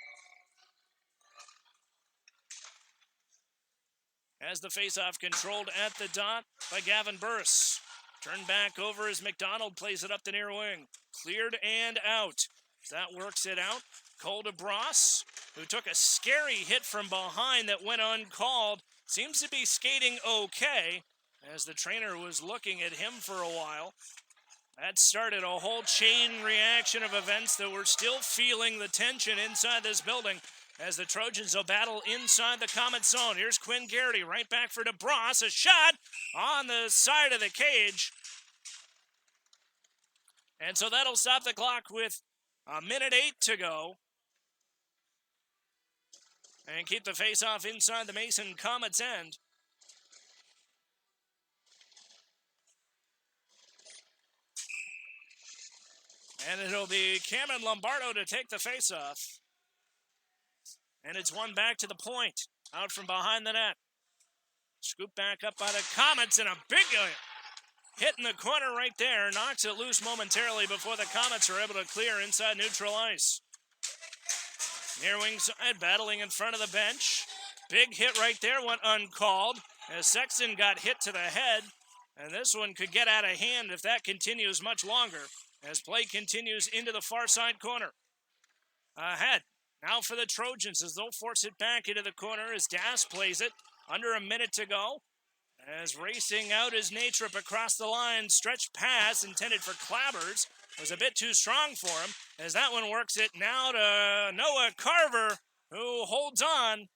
as the faceoff controlled at the dot by Gavin Burris. Turned back over as McDonald plays it up the near wing. Cleared and out. That works it out. Cole DeBras, who took a scary hit from behind that went uncalled, seems to be skating okay as the trainer was looking at him for a while. That started a whole chain reaction of events that we're still feeling the tension inside this building as the Trojans will battle inside the Comet zone. Here's Quinn Garrity right back for DeBras. A shot on the side of the cage. And so that'll stop the clock with 1:08 to go. And keep the face-off inside the Mason Comets end. And it'll be Cameron Lombardo to take the face-off. And it's one back to the point. Out from behind the net. Scooped back up by the Comets, and a big hit in the corner right there. Knocks it loose momentarily before the Comets are able to clear inside neutral ice. Near wing side, battling in front of the bench. Big hit right there, went uncalled as Sexton got hit to the head. And this one could get out of hand if that continues much longer as play continues into the far side corner. Ahead, now for the Trojans as they'll force it back into the corner as Das plays it. Under a minute to go. As racing out is Natrip across the line. Stretch pass intended for Clabbers. Was a bit too strong for him as that one works it now to Noah Carver, who holds on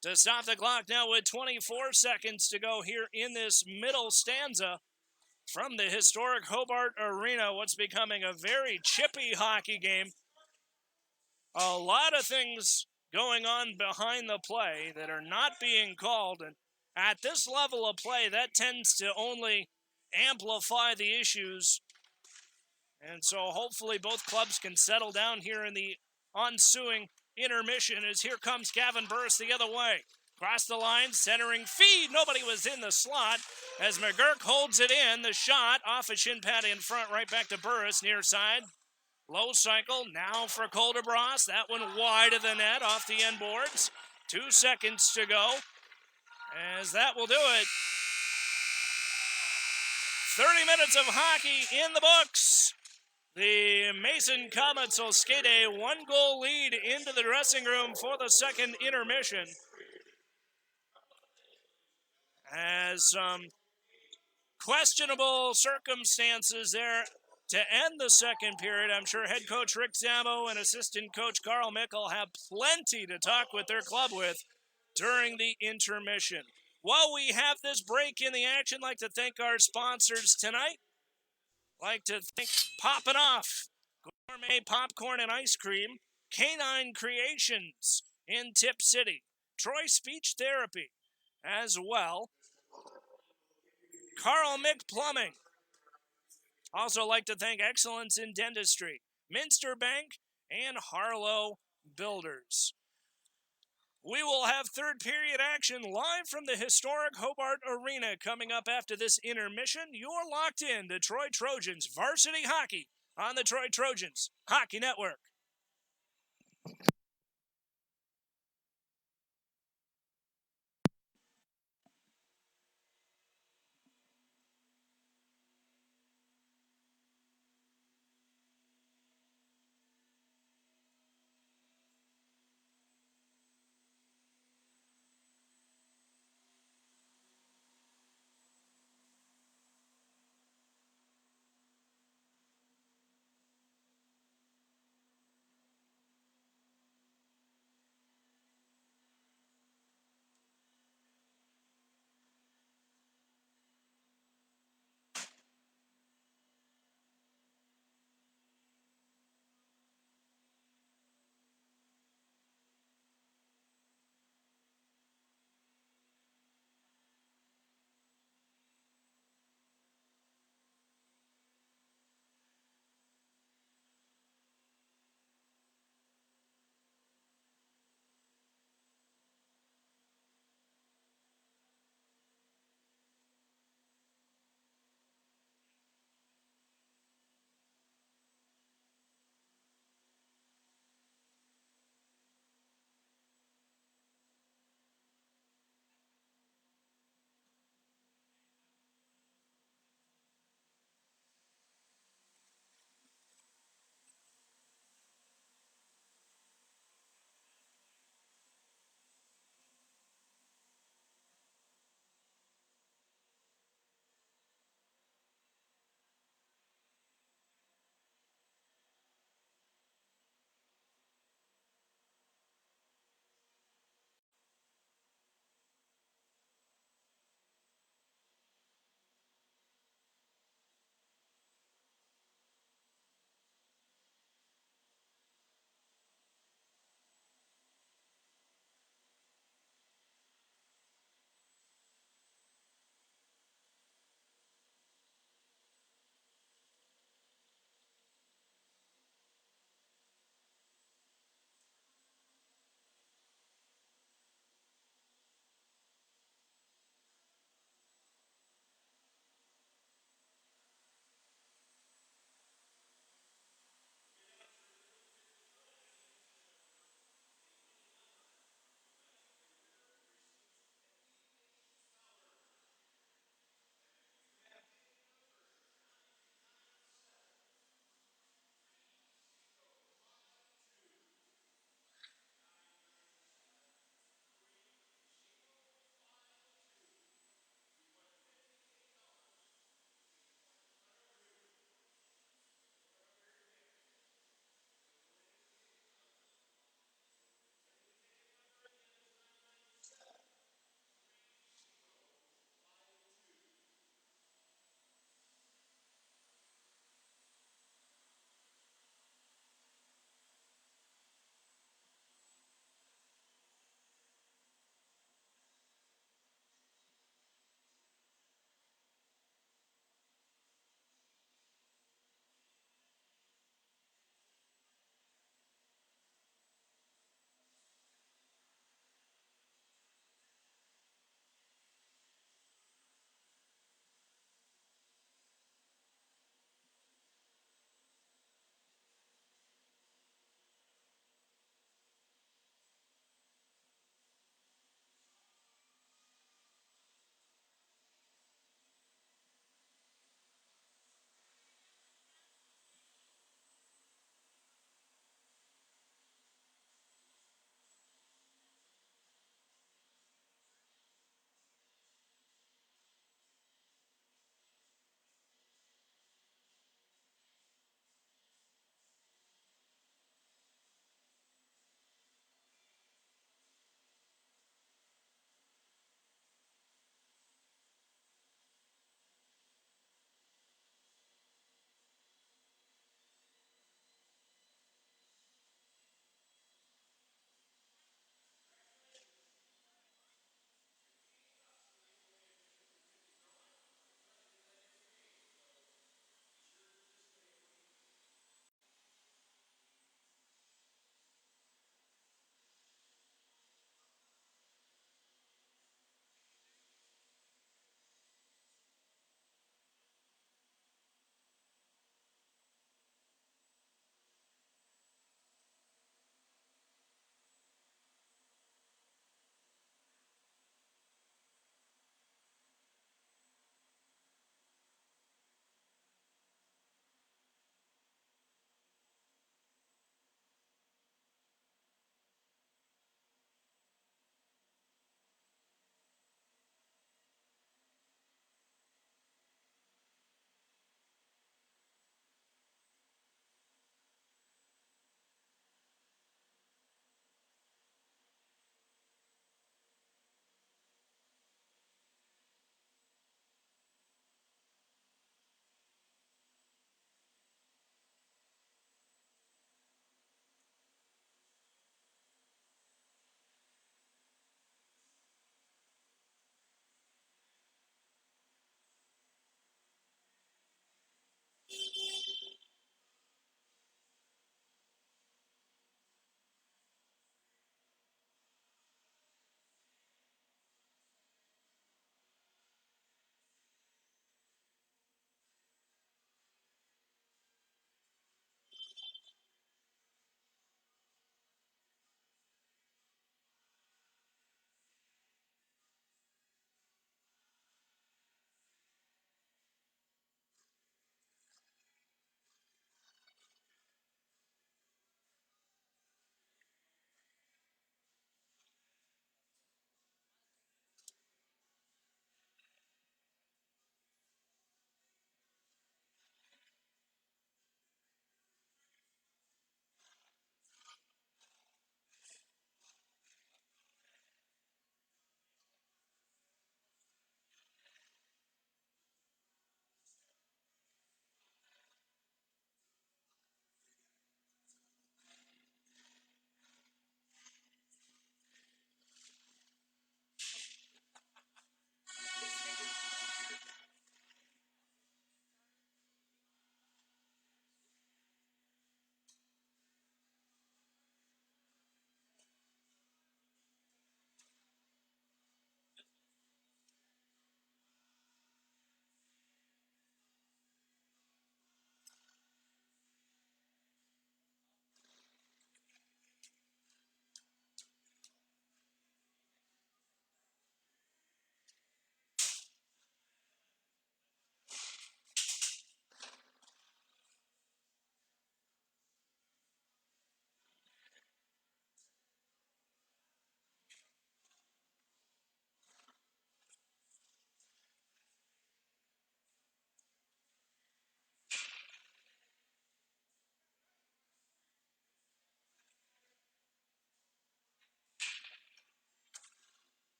to stop the clock now with 24 seconds to go here in this middle stanza from the historic Hobart Arena, what's becoming a very chippy hockey game. A lot of things going on behind the play that are not being called, and at this level of play, that tends to only amplify the issues. And so hopefully both clubs can settle down here in the ensuing intermission as here comes Gavin Burris the other way. Cross the line, centering feed. Nobody was in the slot as McGurk holds it in. The shot off a shin pad in front, right back to Burris, near side. Low cycle, now for Cole DeBras. That one wide of the net, off the end boards. 2 seconds to go, as that will do it. 30 minutes of hockey in the books. The Mason Comets will skate a 1-goal lead into the dressing room for the second intermission. As some questionable circumstances there to end the second period. I'm sure head coach Rick Szabo and assistant coach Carl Mickle have plenty to talk with their club with during the intermission. While we have this break in the action, I'd like to thank our sponsors tonight. Like to thank Poppin' Off, Gourmet Popcorn and Ice Cream, Canine Creations in Tip City, Troy Speech Therapy as well, Carl Mick Plumbing. Also like to thank Excellence in Dentistry, Minster Bank, and Harlow Builders. We will have third period action live from the historic Hobart Arena coming up after this intermission. You're locked in to Troy Trojans Varsity Hockey on the Troy Trojans Hockey Network.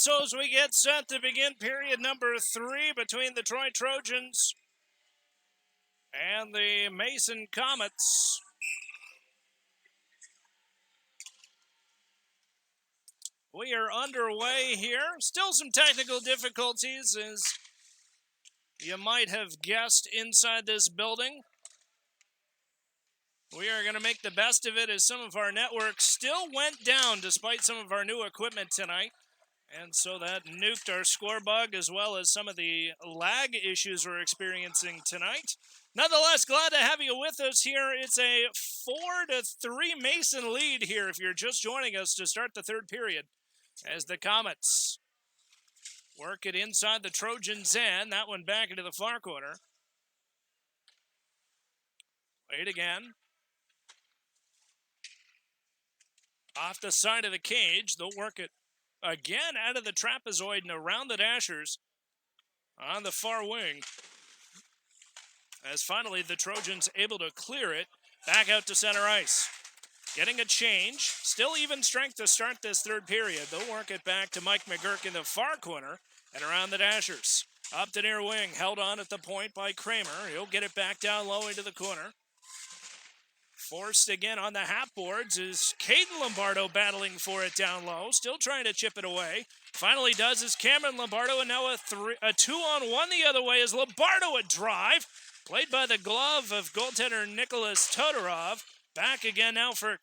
so as we get set to begin period number 3 between the Troy Trojans and the Mason Comets. We are underway here. Still some technical difficulties, as you might have guessed, inside this building. We are going to make the best of it, as some of our network still went down despite some of our new equipment tonight. And so that nuked our score bug, as well as some of the lag issues we're experiencing tonight. Nonetheless, glad to have you with us here. It's a 4-3 Mason lead here if you're just joining us to start the third period, as the Comets work it inside the Trojans' end. That one back into the far corner. Wait again. Off the side of the cage. They'll work it again out of the trapezoid and around the Dashers on the far wing. As finally the Trojans able to clear it back out to center ice. Getting a change. Still even strength to start this third period. They'll work it back to Mike McGurk in the far corner and around the Dashers. Up to near wing. Held on at the point by Kramer. He'll get it back down low into the corner. Forced again on the half boards is Caden Lombardo battling for it down low. Still trying to chip it away. Finally does is Cameron Lombardo, and now a 2-on-1 the other way is Lombardo a drive. Played by the glove of goaltender Nicholas Todorov. Back again now for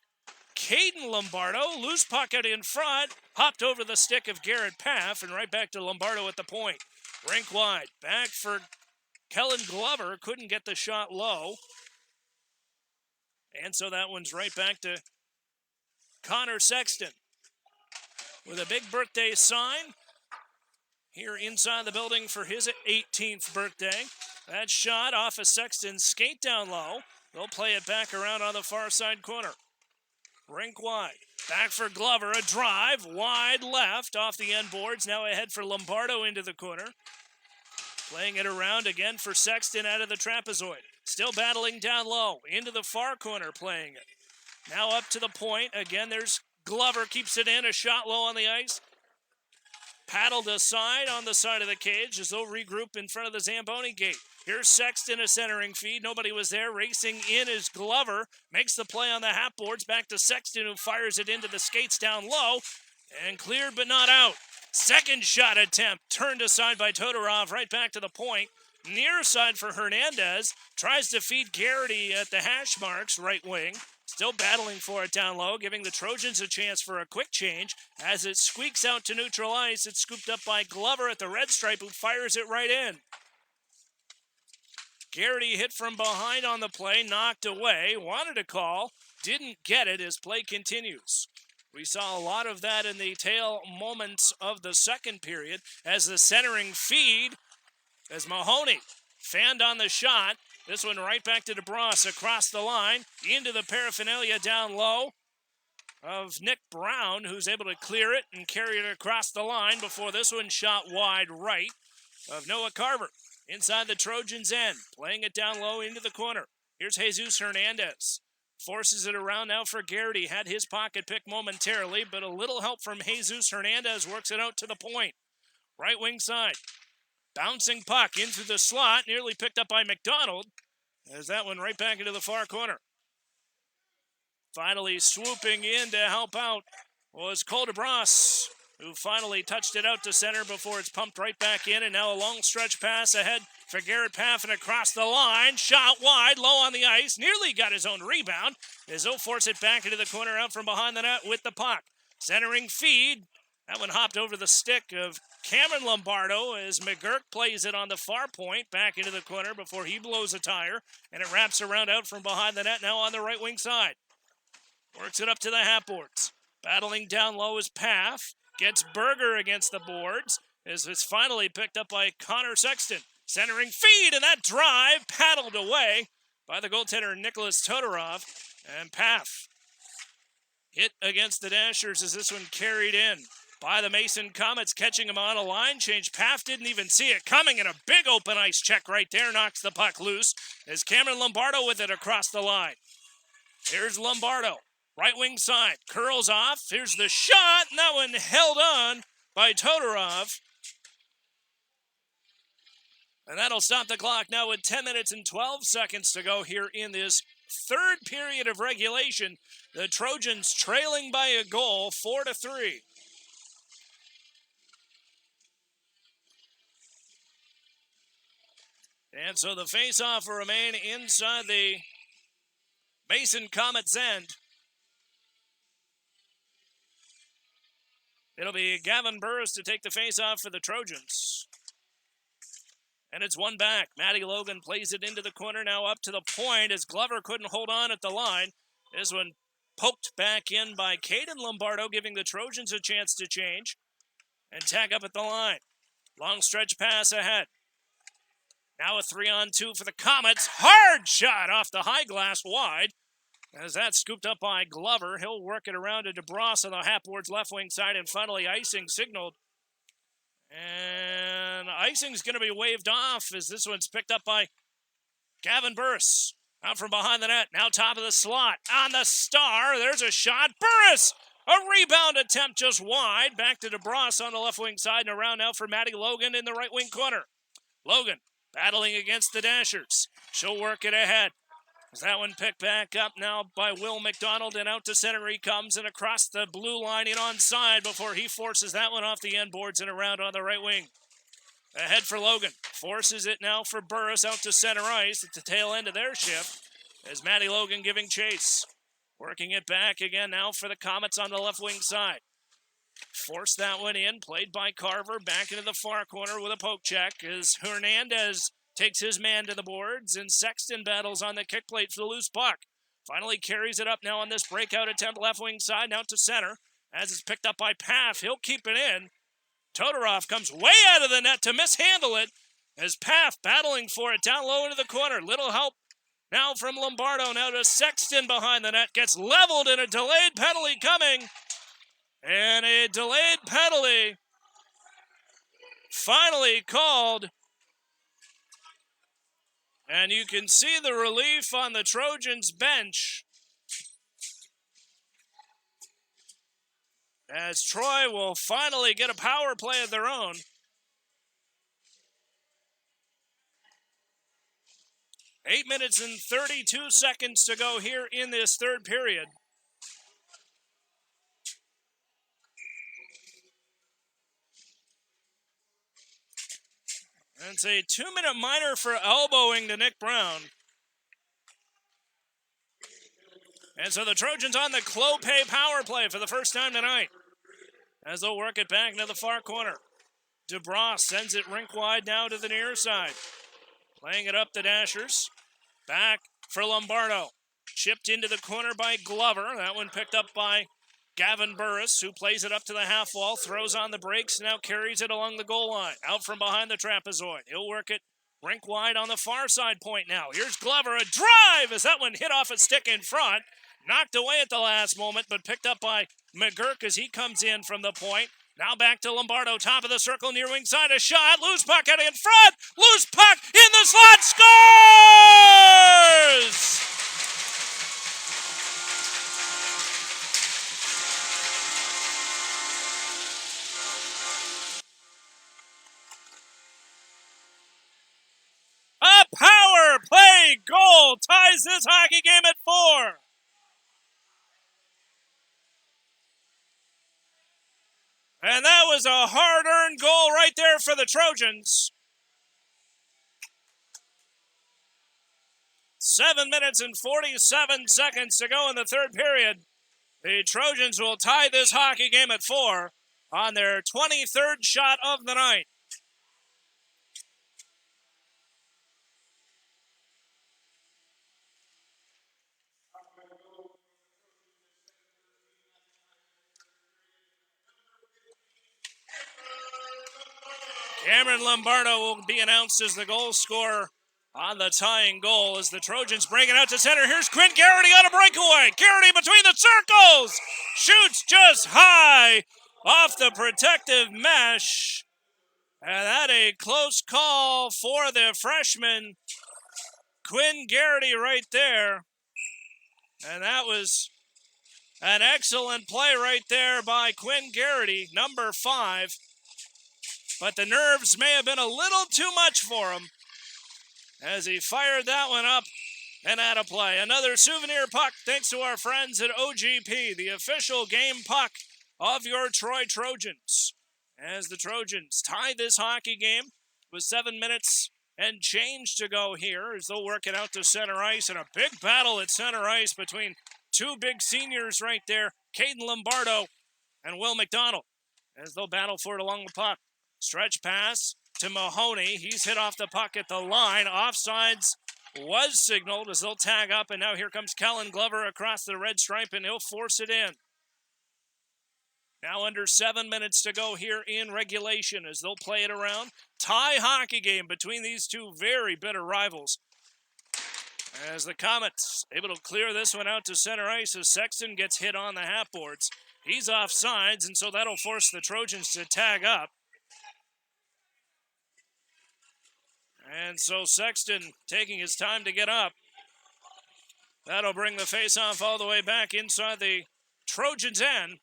Caden Lombardo. Loose puck out in front. Hopped over the stick of Garrett Paff, and right back to Lombardo at the point. Rink wide. Back for Kellen Glover. Couldn't get the shot low. And so that one's right back to Connor Sexton with a big birthday sign here inside the building for his 18th birthday. That shot off of Sexton's skate down low. They'll play it back around on the far side corner. Rink wide. Back for Glover. A drive wide left off the end boards. Now ahead for Lombardo into the corner. Playing it around again for Sexton out of the trapezoid. Still battling down low. Into the far corner playing it. Now up to the point. Again, there's Glover. Keeps it in. A shot low on the ice. Paddled aside on the side of the cage as they'll regroup in front of the Zamboni gate. Here's Sexton, a centering feed. Nobody was there. Racing in is Glover. Makes the play on the half boards. Back to Sexton, who fires it into the skates down low. And cleared but not out. Second shot attempt. Turned aside by Todorov. Right back to the point. Near side for Hernandez. Tries to feed Garrity at the hash marks, right wing. Still battling for it down low, giving the Trojans a chance for a quick change. As it squeaks out to neutral ice, it's scooped up by Glover at the red stripe, who fires it right in. Garrity hit from behind on the play, knocked away. Wanted a call, didn't get it as play continues. We saw a lot of that in the tail moments of the second period as the centering feed, as Mahoney fanned on the shot. This one right back to DeBras across the line, into the paraphernalia down low of Nick Brown, who's able to clear it and carry it across the line before this one shot wide right of Noah Carver. Inside the Trojans' end, playing it down low into the corner. Here's Jesus Hernandez. Forces it around now for Garrity. Had his pocket pick momentarily, but a little help from Jesus Hernandez works it out to the point. Right wing side. Bouncing puck in through the slot, nearly picked up by McDonald. As that one right back into the far corner. Finally swooping in to help out was Cole DeBras, who finally touched it out to center before it's pumped right back in. And now a long stretch pass ahead for Garrett Paffin across the line. Shot wide, low on the ice. Nearly got his own rebound as they'll force it back into the corner out from behind the net with the puck. Centering feed. That one hopped over the stick of Cameron Lombardo as McGurk plays it on the far point, back into the corner before he blows a tire, and it wraps around out from behind the net now on the right wing side. Works it up to the half boards. Battling down low is Paff. Gets Berger against the boards as it's finally picked up by Connor Sexton. Centering feed, and that drive paddled away by the goaltender Nicholas Todorov, and Paff hit against the Dashers as this one carried in by the Mason Comets, catching him on a line change. Paff didn't even see it coming, and a big open ice check right there knocks the puck loose as Cameron Lombardo with it across the line. Here's Lombardo, right wing side, curls off. Here's the shot, and that one held on by Todorov. And that'll stop the clock now with 10 minutes and 12 seconds to go here in this third period of regulation. The Trojans trailing by a goal, 4-3. And so the face-off will remain inside the Mason Comets end. It'll be Gavin Burris to take the face-off for the Trojans. And it's one back. Matty Logan plays it into the corner, now up to the point as Glover couldn't hold on at the line. This one poked back in by Caden Lombardo, giving the Trojans a chance to change and tag up at the line. Long stretch pass ahead. Now a 3-on-2 for the Comets. Hard shot off the high glass wide. As that's scooped up by Glover, he'll work it around to DeBross on the half-board's left wing side, and finally icing signaled. And icing's going to be waved off as this one's picked up by Gavin Burris. Out from behind the net, now top of the slot. On the star, there's a shot. Burris! A rebound attempt just wide. Back to DeBross on the left wing side, and around now for Matty Logan in the right wing corner. Logan battling against the Dashers. She'll work it ahead. As that one picked back up now by Will McDonald, and out to center he comes, and across the blue line and onside before he forces that one off the end boards and around on the right wing. Ahead for Logan. Forces it now for Burris out to center ice at the tail end of their shift as Matty Logan giving chase. Working it back again now for the Comets on the left wing side. Forced that one in, played by Carver, back into the far corner with a poke check as Hernandez takes his man to the boards, and Sexton battles on the kick plate for the loose puck. Finally carries it up now on this breakout attempt left wing side, now to center. As it's picked up by Paff, he'll keep it in. Todorov comes way out of the net to mishandle it as Paff battling for it down low into the corner. Little help now from Lombardo, now to Sexton behind the net. Gets leveled and a delayed penalty coming. And a delayed penalty finally called. And you can see the relief on the Trojans bench as Troy will finally get a power play of their own. Eight minutes and 32 seconds to go here in this third period. And it's a 2-minute minor for elbowing to Nick Brown. And so the Trojans on the Clopay power play for the first time tonight, as they'll work it back into the far corner. DeBross sends it rink wide now to the near side. Playing it up the Dashers. Back for Lombardo. Chipped into the corner by Glover. That one picked up by Gavin Burris, who plays it up to the half wall, throws on the brakes, now carries it along the goal line. Out from behind the trapezoid. He'll work it rink wide on the far side point now. Here's Glover, a drive as that one hit off a stick in front. Knocked away at the last moment, but picked up by McGurk as he comes in from the point. Now back to Lombardo, top of the circle, near wing side, a shot. Loose puck heading in front. Loose puck in the slot, scores! A power play goal ties this hockey game at 4. And that was a hard-earned goal right there for the Trojans. 7 minutes and 47 seconds to go in the third period. The Trojans will tie this hockey game at 4 on their 23rd shot of the night. Cameron Lombardo will be announced as the goal scorer on the tying goal as the Trojans bring it out to center. Here's Quinn Garrity on a breakaway. Garrity between the circles. Shoots just high off the protective mesh. And that a close call for the freshman, Quinn Garrity, right there. And that was An excellent play right there by Quinn Garrity, number 5. But the nerves may have been a little too much for him as he fired that one up and out of play. Another souvenir puck thanks to our friends at OGP, the official game puck of your Troy Trojans. As the Trojans tie this hockey game with 7 minutes and change to go here as they'll work it out to center ice, and a big battle at center ice between two big seniors right there, Caden Lombardo and Will McDonald, as they'll battle for it along the puck. Stretch pass to Mahoney. He's hit off the puck at the line. Offsides was signaled as they'll tag up, and now here comes Kellen Glover across the red stripe, and he'll force it in. Now under 7 minutes to go here in regulation as they'll play it around. Tie hockey game between these two very bitter rivals. As the Comets able to clear this one out to center ice as Sexton gets hit on the half boards. He's offsides, and so that'll force the Trojans to tag up. And so Sexton taking his time to get up. That'll bring the faceoff all the way back inside the Trojans' end.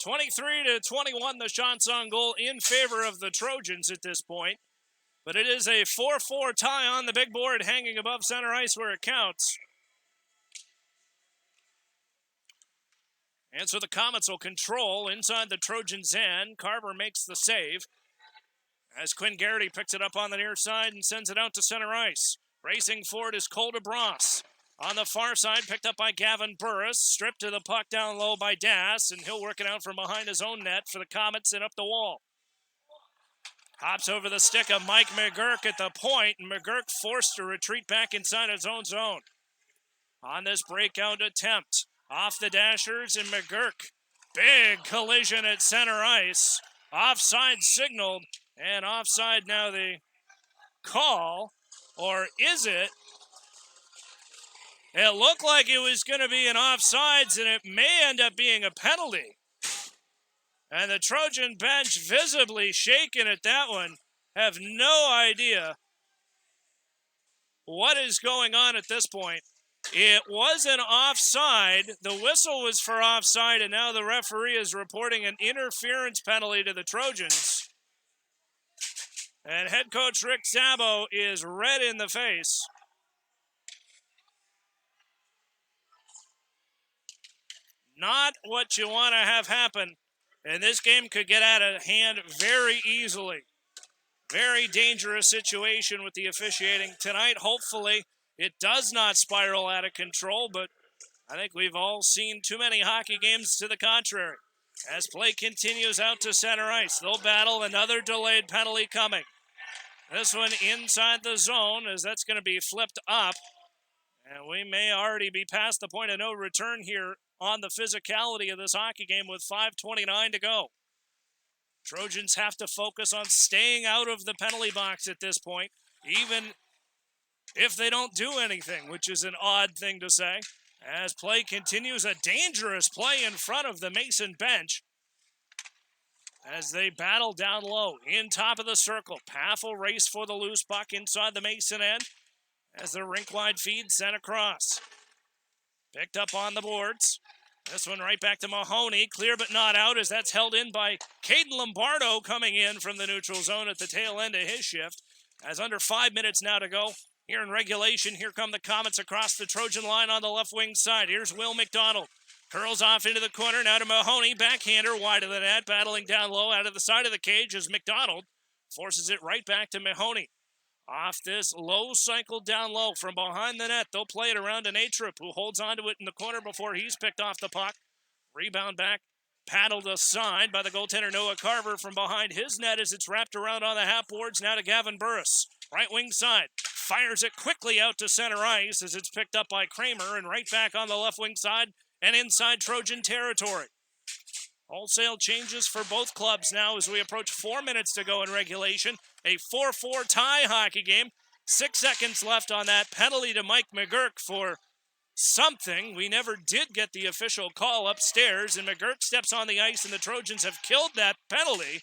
23-21, the shots on goal in favor of the Trojans at this point. But it is a 4-4 tie on the big board hanging above center ice where it counts. And so the Comets will control inside the Trojans' end. Carver makes the save as Quinn Garrity picks it up on the near side and sends it out to center ice. Racing forward is Cole DeBras. On the far side, picked up by Gavin Burris. Stripped to the puck down low by Das, and he'll work it out from behind his own net for the Comets and up the wall. Hops over the stick of Mike McGurk at the point, and McGurk forced to retreat back inside his own zone. On this breakout attempt, off the dashers, and McGurk. Big collision at center ice. Offside signaled, and offside now the call, or is it? It looked like it was going to be an offsides, and it may end up being a penalty. And the Trojan bench visibly shaken at that one, have no idea what is going on at this point. It was an offside. The whistle was for offside, and now the referee is reporting an interference penalty to the Trojans. And head coach Rick Szabo is red in the face. Not what you want to have happen. And this game could get out of hand very easily. Very dangerous situation with the officiating tonight. Hopefully, it does not spiral out of control, but I think we've all seen too many hockey games to the contrary. As play continues out to center ice, they'll battle another delayed penalty coming. This one inside the zone, as that's going to be flipped up. And we may already be past the point of no return here on the physicality of this hockey game with 5:29 to go. Trojans have to focus on staying out of the penalty box at this point, even if they don't do anything, which is an odd thing to say. As play continues, a dangerous play in front of the Mason bench as they battle down low in top of the circle. Paff will race for the loose puck inside the Mason end as the rink-wide feed sent across. Picked up on the boards. This one right back to Mahoney. Clear but not out as that's held in by Caden Lombardo coming in from the neutral zone at the tail end of his shift. As under 5 minutes now to go here in regulation. Here come the Comets across the Trojan line on the left wing side. Here's Will McDonald. Curls off into the corner. Now to Mahoney. Backhander wide of the net. Battling down low out of the side of the cage as McDonald forces it right back to Mahoney. Off this low cycle down low from behind the net. They'll play it around to Natrip, who holds onto it in the corner before he's picked off the puck. Rebound back, paddled aside by the goaltender Noah Carver from behind his net as it's wrapped around on the half boards. Now to Gavin Burris. Right wing side. Fires it quickly out to center ice as it's picked up by Kramer and right back on the left wing side and inside Trojan territory. Wholesale changes for both clubs now as we approach 4 minutes to go in regulation. A 4-4 tie hockey game. 6 seconds left on that penalty to Mike McGurk for something. We never did get the official call upstairs, and McGurk steps on the ice, and the Trojans have killed that penalty.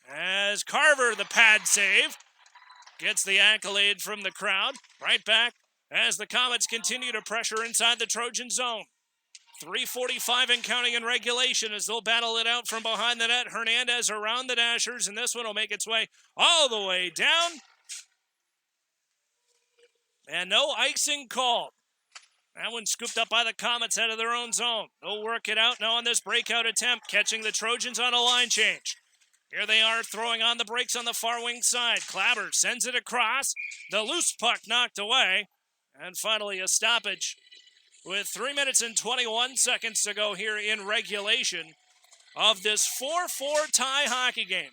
As Carver, the pad save, gets the accolade from the crowd. Right back as the Comets continue to pressure inside the Trojan zone. 3:45 and counting in regulation as they'll battle it out from behind the net. Hernandez around the Dashers, and this one will make its way all the way down. And no icing called. That one scooped up by the Comets out of their own zone. They'll work it out now on this breakout attempt, catching the Trojans on a line change. Here they are throwing on the brakes on the far wing side. Clabber sends it across. The loose puck knocked away. And finally a stoppage with 3 minutes and 21 seconds to go here in regulation of this 4-4 tie hockey game.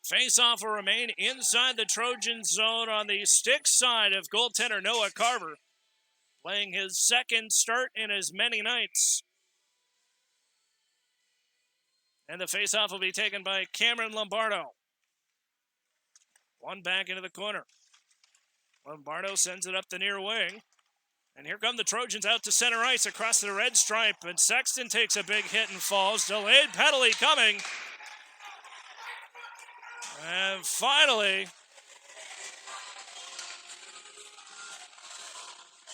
Face-off will remain inside the Trojan zone on the stick side of goaltender Noah Carver, playing his second start in as many nights. And the face-off will be taken by Cameron Lombardo. One back into the corner. Lombardo sends it up the near wing. And here come the Trojans out to center ice across the red stripe. And Sexton takes a big hit and falls. Delayed penalty coming. And finally,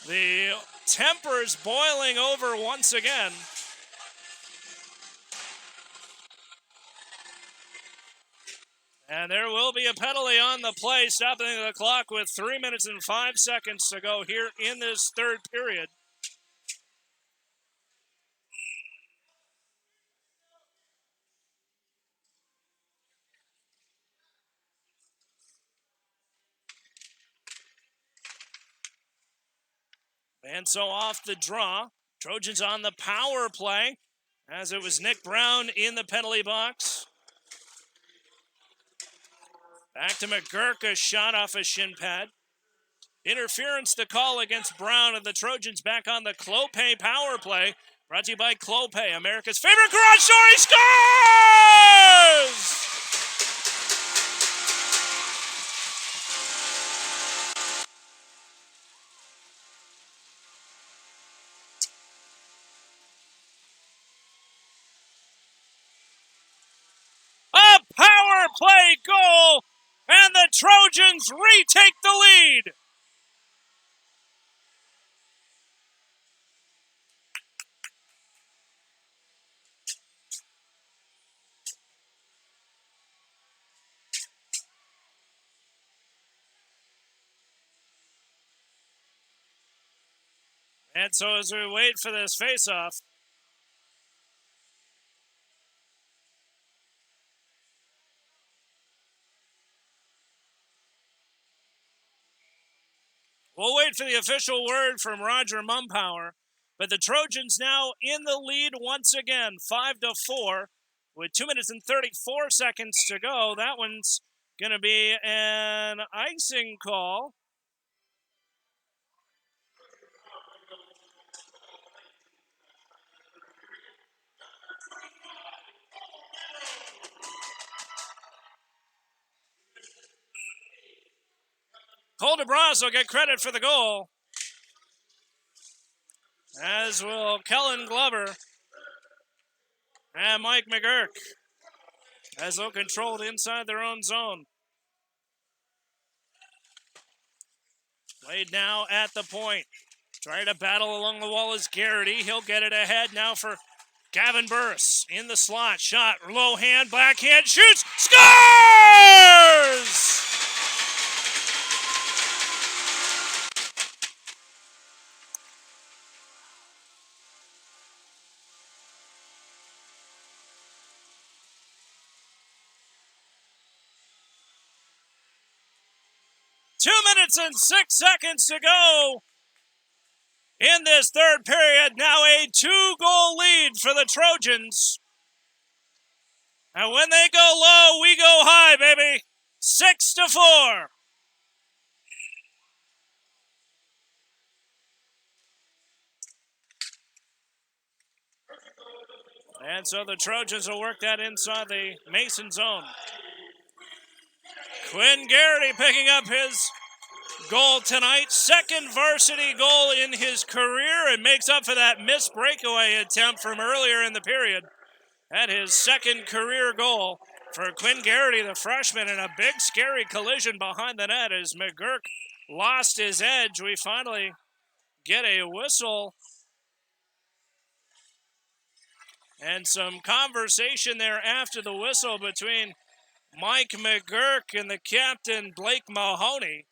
the tempers boiling over once again. And there will be a penalty on the play, stopping the clock with 3 minutes and 5 seconds to go here in this third period. And so off the draw, Trojans on the power play, as it was Nick Brown in the penalty box. Back to McGurk, a shot off a shin pad. Interference to call against Brown, and the Trojans back on the Clopay power play. Brought to you by Clopay, America's favorite garage door. He scores! A power play goal, and the Trojans retake the lead. And so as we wait for this face-off, we'll wait for the official word from Roger Mumpower. But the Trojans now in the lead once again, 5-4, with 2 minutes and 34 seconds to go. That one's going to be an icing call. Cole DeBras will get credit for the goal, as will Kellen Glover and Mike McGurk, as they're controlled inside their own zone. Played now at the point. Trying to battle along the wall is Garrity. He'll get it ahead now for Gavin Burris in the slot. Shot, low hand, backhand, shoots, scores! Two minutes and 6 seconds to go in this third period. Now a 2-goal lead for the Trojans. And when they go low, we go high, baby. 6-4. And so the Trojans will work that inside the Mason zone. Quinn Garrity picking up his goal tonight. Second varsity goal in his career, and makes up for that missed breakaway attempt from earlier in the period. At his second career goal for Quinn Garrity, the freshman, and a big, scary collision behind the net as McGurk lost his edge. We finally get a whistle and some conversation there after the whistle between Mike McGurk and the captain, Blake Mahoney,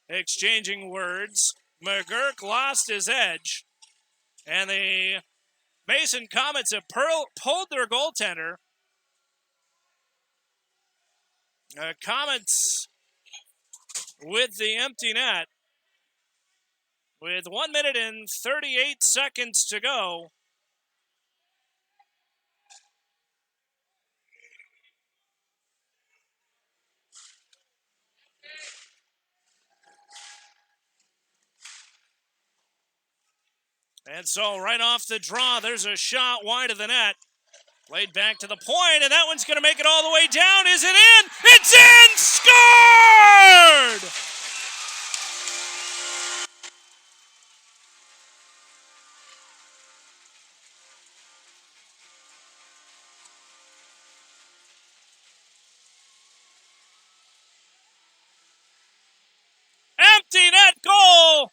exchanging words. McGurk lost his edge, and the Mason Comets have pulled their goaltender. Comets with the empty net with 1 minute and 38 seconds to go. And so right off the draw, there's a shot wide of the net. Played back to the point, and that one's going to make it all the way down. Is it in? It's in! Scored! Empty net goal!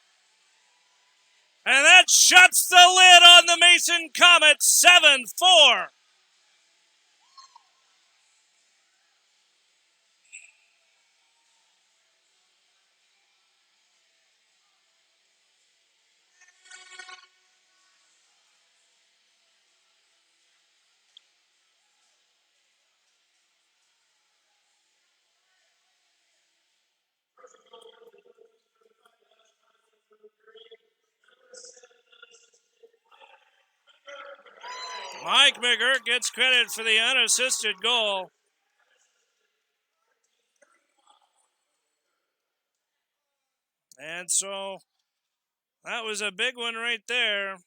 And that shuts the lid on the Mason Comets, 7-4. Mike McGurk gets credit for the unassisted goal. And so that was a big one right there.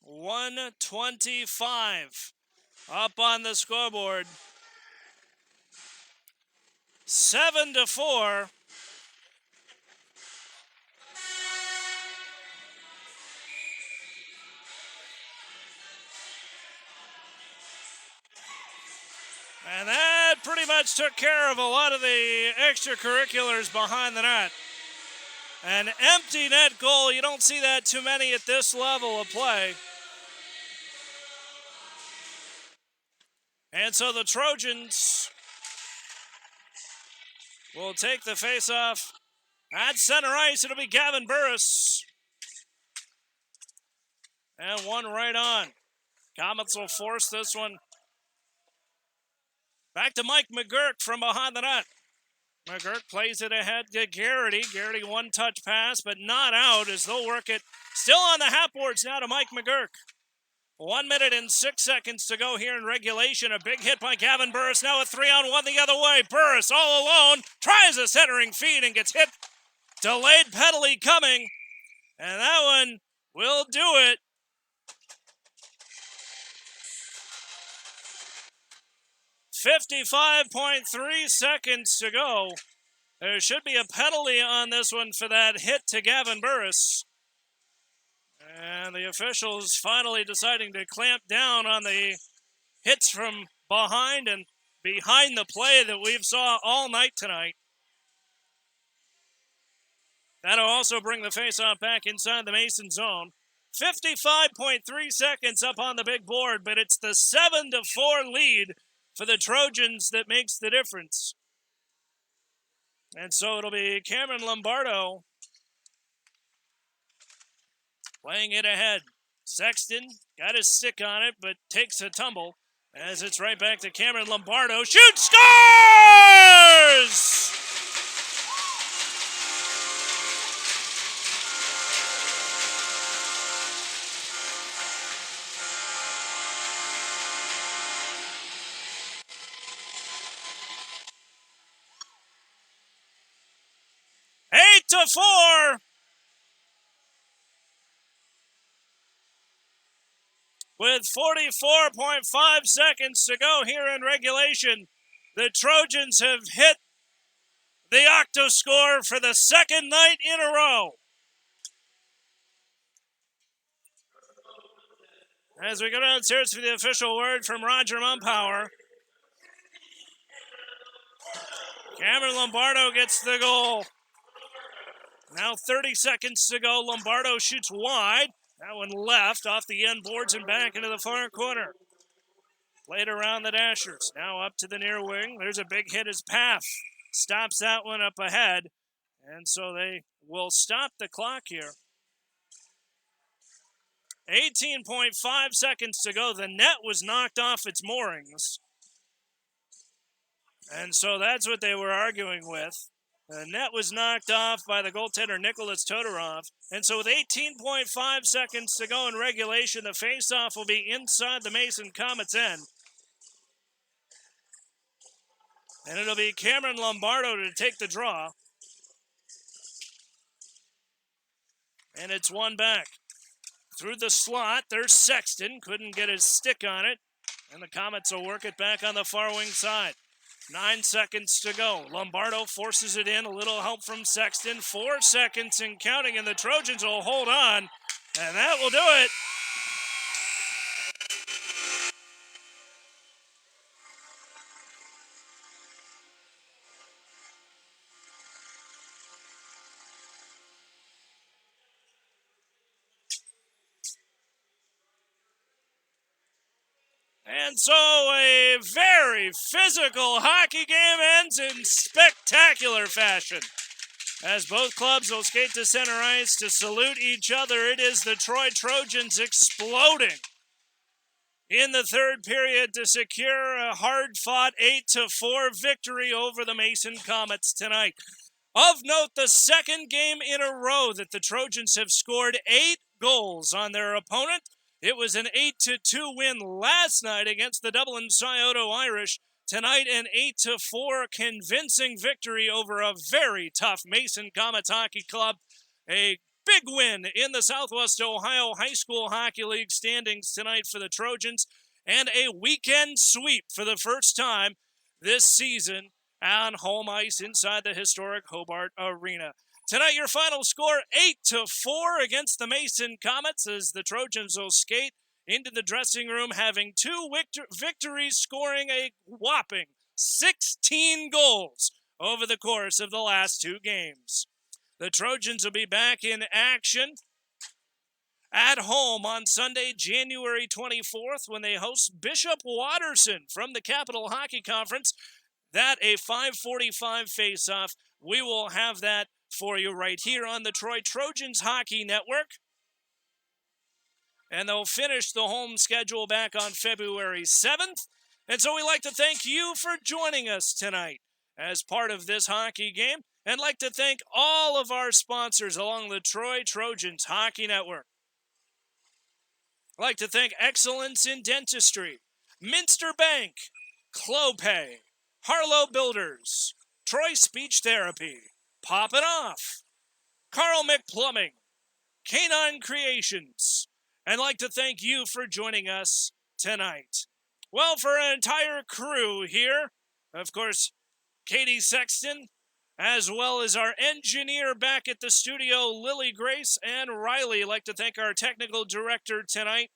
125 up on the scoreboard. 7-4. And that pretty much took care of a lot of the extracurriculars behind the net. An empty net goal, you don't see that too many at this level of play. And so the Trojans will take the faceoff at center ice. It'll be Gavin Burris. And one right on. Comets will force this one back to Mike McGurk from behind the net. McGurk plays it ahead to Garrity. Garrity one-touch pass, but not out as they'll work it. Still on the half boards now to Mike McGurk. 1 minute and 6 seconds to go here in regulation. A big hit by Gavin Burris. Now a 3-on-1 the other way. Burris all alone. Tries a centering feed and gets hit. Delayed penalty coming. And that one will do it. .3 seconds to go. There should be a penalty on this one for that hit to Gavin Burris. And the officials finally deciding to clamp down on the hits from behind and behind the play that we've saw all night tonight. That'll also bring the faceoff back inside the Mason zone. 55.3 seconds up on the big board, but it's the 7-4 lead for the Trojans that makes the difference. And so it'll be Cameron Lombardo playing it ahead. Sexton got his stick on it, but takes a tumble as it's right back to Cameron Lombardo. Shoot, scores! Eight to 4. With 44.5 seconds to go here in regulation, the Trojans have hit the octo score for the second night in a row. As we go downstairs for the official word from Roger Mumpower. Cameron Lombardo gets the goal. Now 30 seconds to go. Lombardo shoots wide. That one left off the end boards and back into the far corner. Played around the Dashers. Now up to the near wing. There's a big hit as Paff stops that one up ahead. And so they will stop the clock here. 18.5 seconds to go. The net was knocked off its moorings. And so that's what they were arguing with. The net was knocked off by the goaltender Nicholas Todorov. And so with 18.5 seconds to go in regulation, the faceoff will be inside the Mason Comets end. And it'll be Cameron Lombardo to take the draw. And it's one back. Through the slot, there's Sexton. Couldn't get his stick on it. And the Comets will work it back on the far wing side. 9 seconds to go. Lombardo forces it in. A little help from Sexton. 4 seconds and counting, and the Trojans will hold on. And that will do it. And so a very physical hockey game ends in spectacular fashion. As both clubs will skate to center ice to salute each other, it is the Troy Trojans exploding in the third period to secure a hard-fought 8-4 victory over the Mason Comets tonight. Of note, the second game in a row that the Trojans have scored 8 goals on their opponent. It was an 8-2 win last night against the Dublin Scioto Irish. Tonight, an 8-4 convincing victory over a very tough Mason Comets hockey club. A big win in the Southwest Ohio High School Hockey League standings tonight for the Trojans, and a weekend sweep for the first time this season on home ice inside the historic Hobart Arena. Tonight, your final score, 8-4 against the Mason Comets, as the Trojans will skate into the dressing room, having 2 victories, scoring a whopping 16 goals over the course of the last 2 games. The Trojans will be back in action at home on Sunday, January 24th, when they host Bishop Watterson from the Capital Hockey Conference. That a 5:45 face-off. We will have that for you right here on the Troy Trojans Hockey Network. And they'll finish the home schedule back on February 7th. And so we'd like to thank you for joining us tonight as part of this hockey game. And like to thank all of our sponsors along the Troy Trojans Hockey Network. I'd like to thank Excellence in Dentistry, Minster Bank, Clopay, Harlow Builders, Troy Speech Therapy, Poppin' Off, Carl McPlumbing, Canine Creations, and like to thank you for joining us tonight. Well, for an entire crew here, of course, Katie Sexton, as well as our engineer back at the studio, Lily Grace and Riley. I'd like to thank our technical director tonight,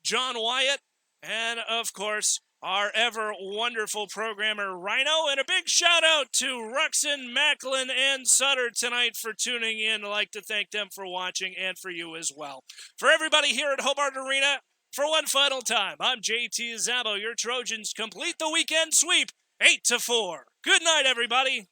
John Wyatt, and of course, our ever wonderful programmer, Rhino. And a big shout out to Ruxin, Macklin, and Sutter tonight for tuning in. I'd like to thank them for watching and for you as well. For everybody here at Hobart Arena, for one final time, I'm JT Szabo. Your Trojans complete the weekend sweep 8-4. Good night, everybody.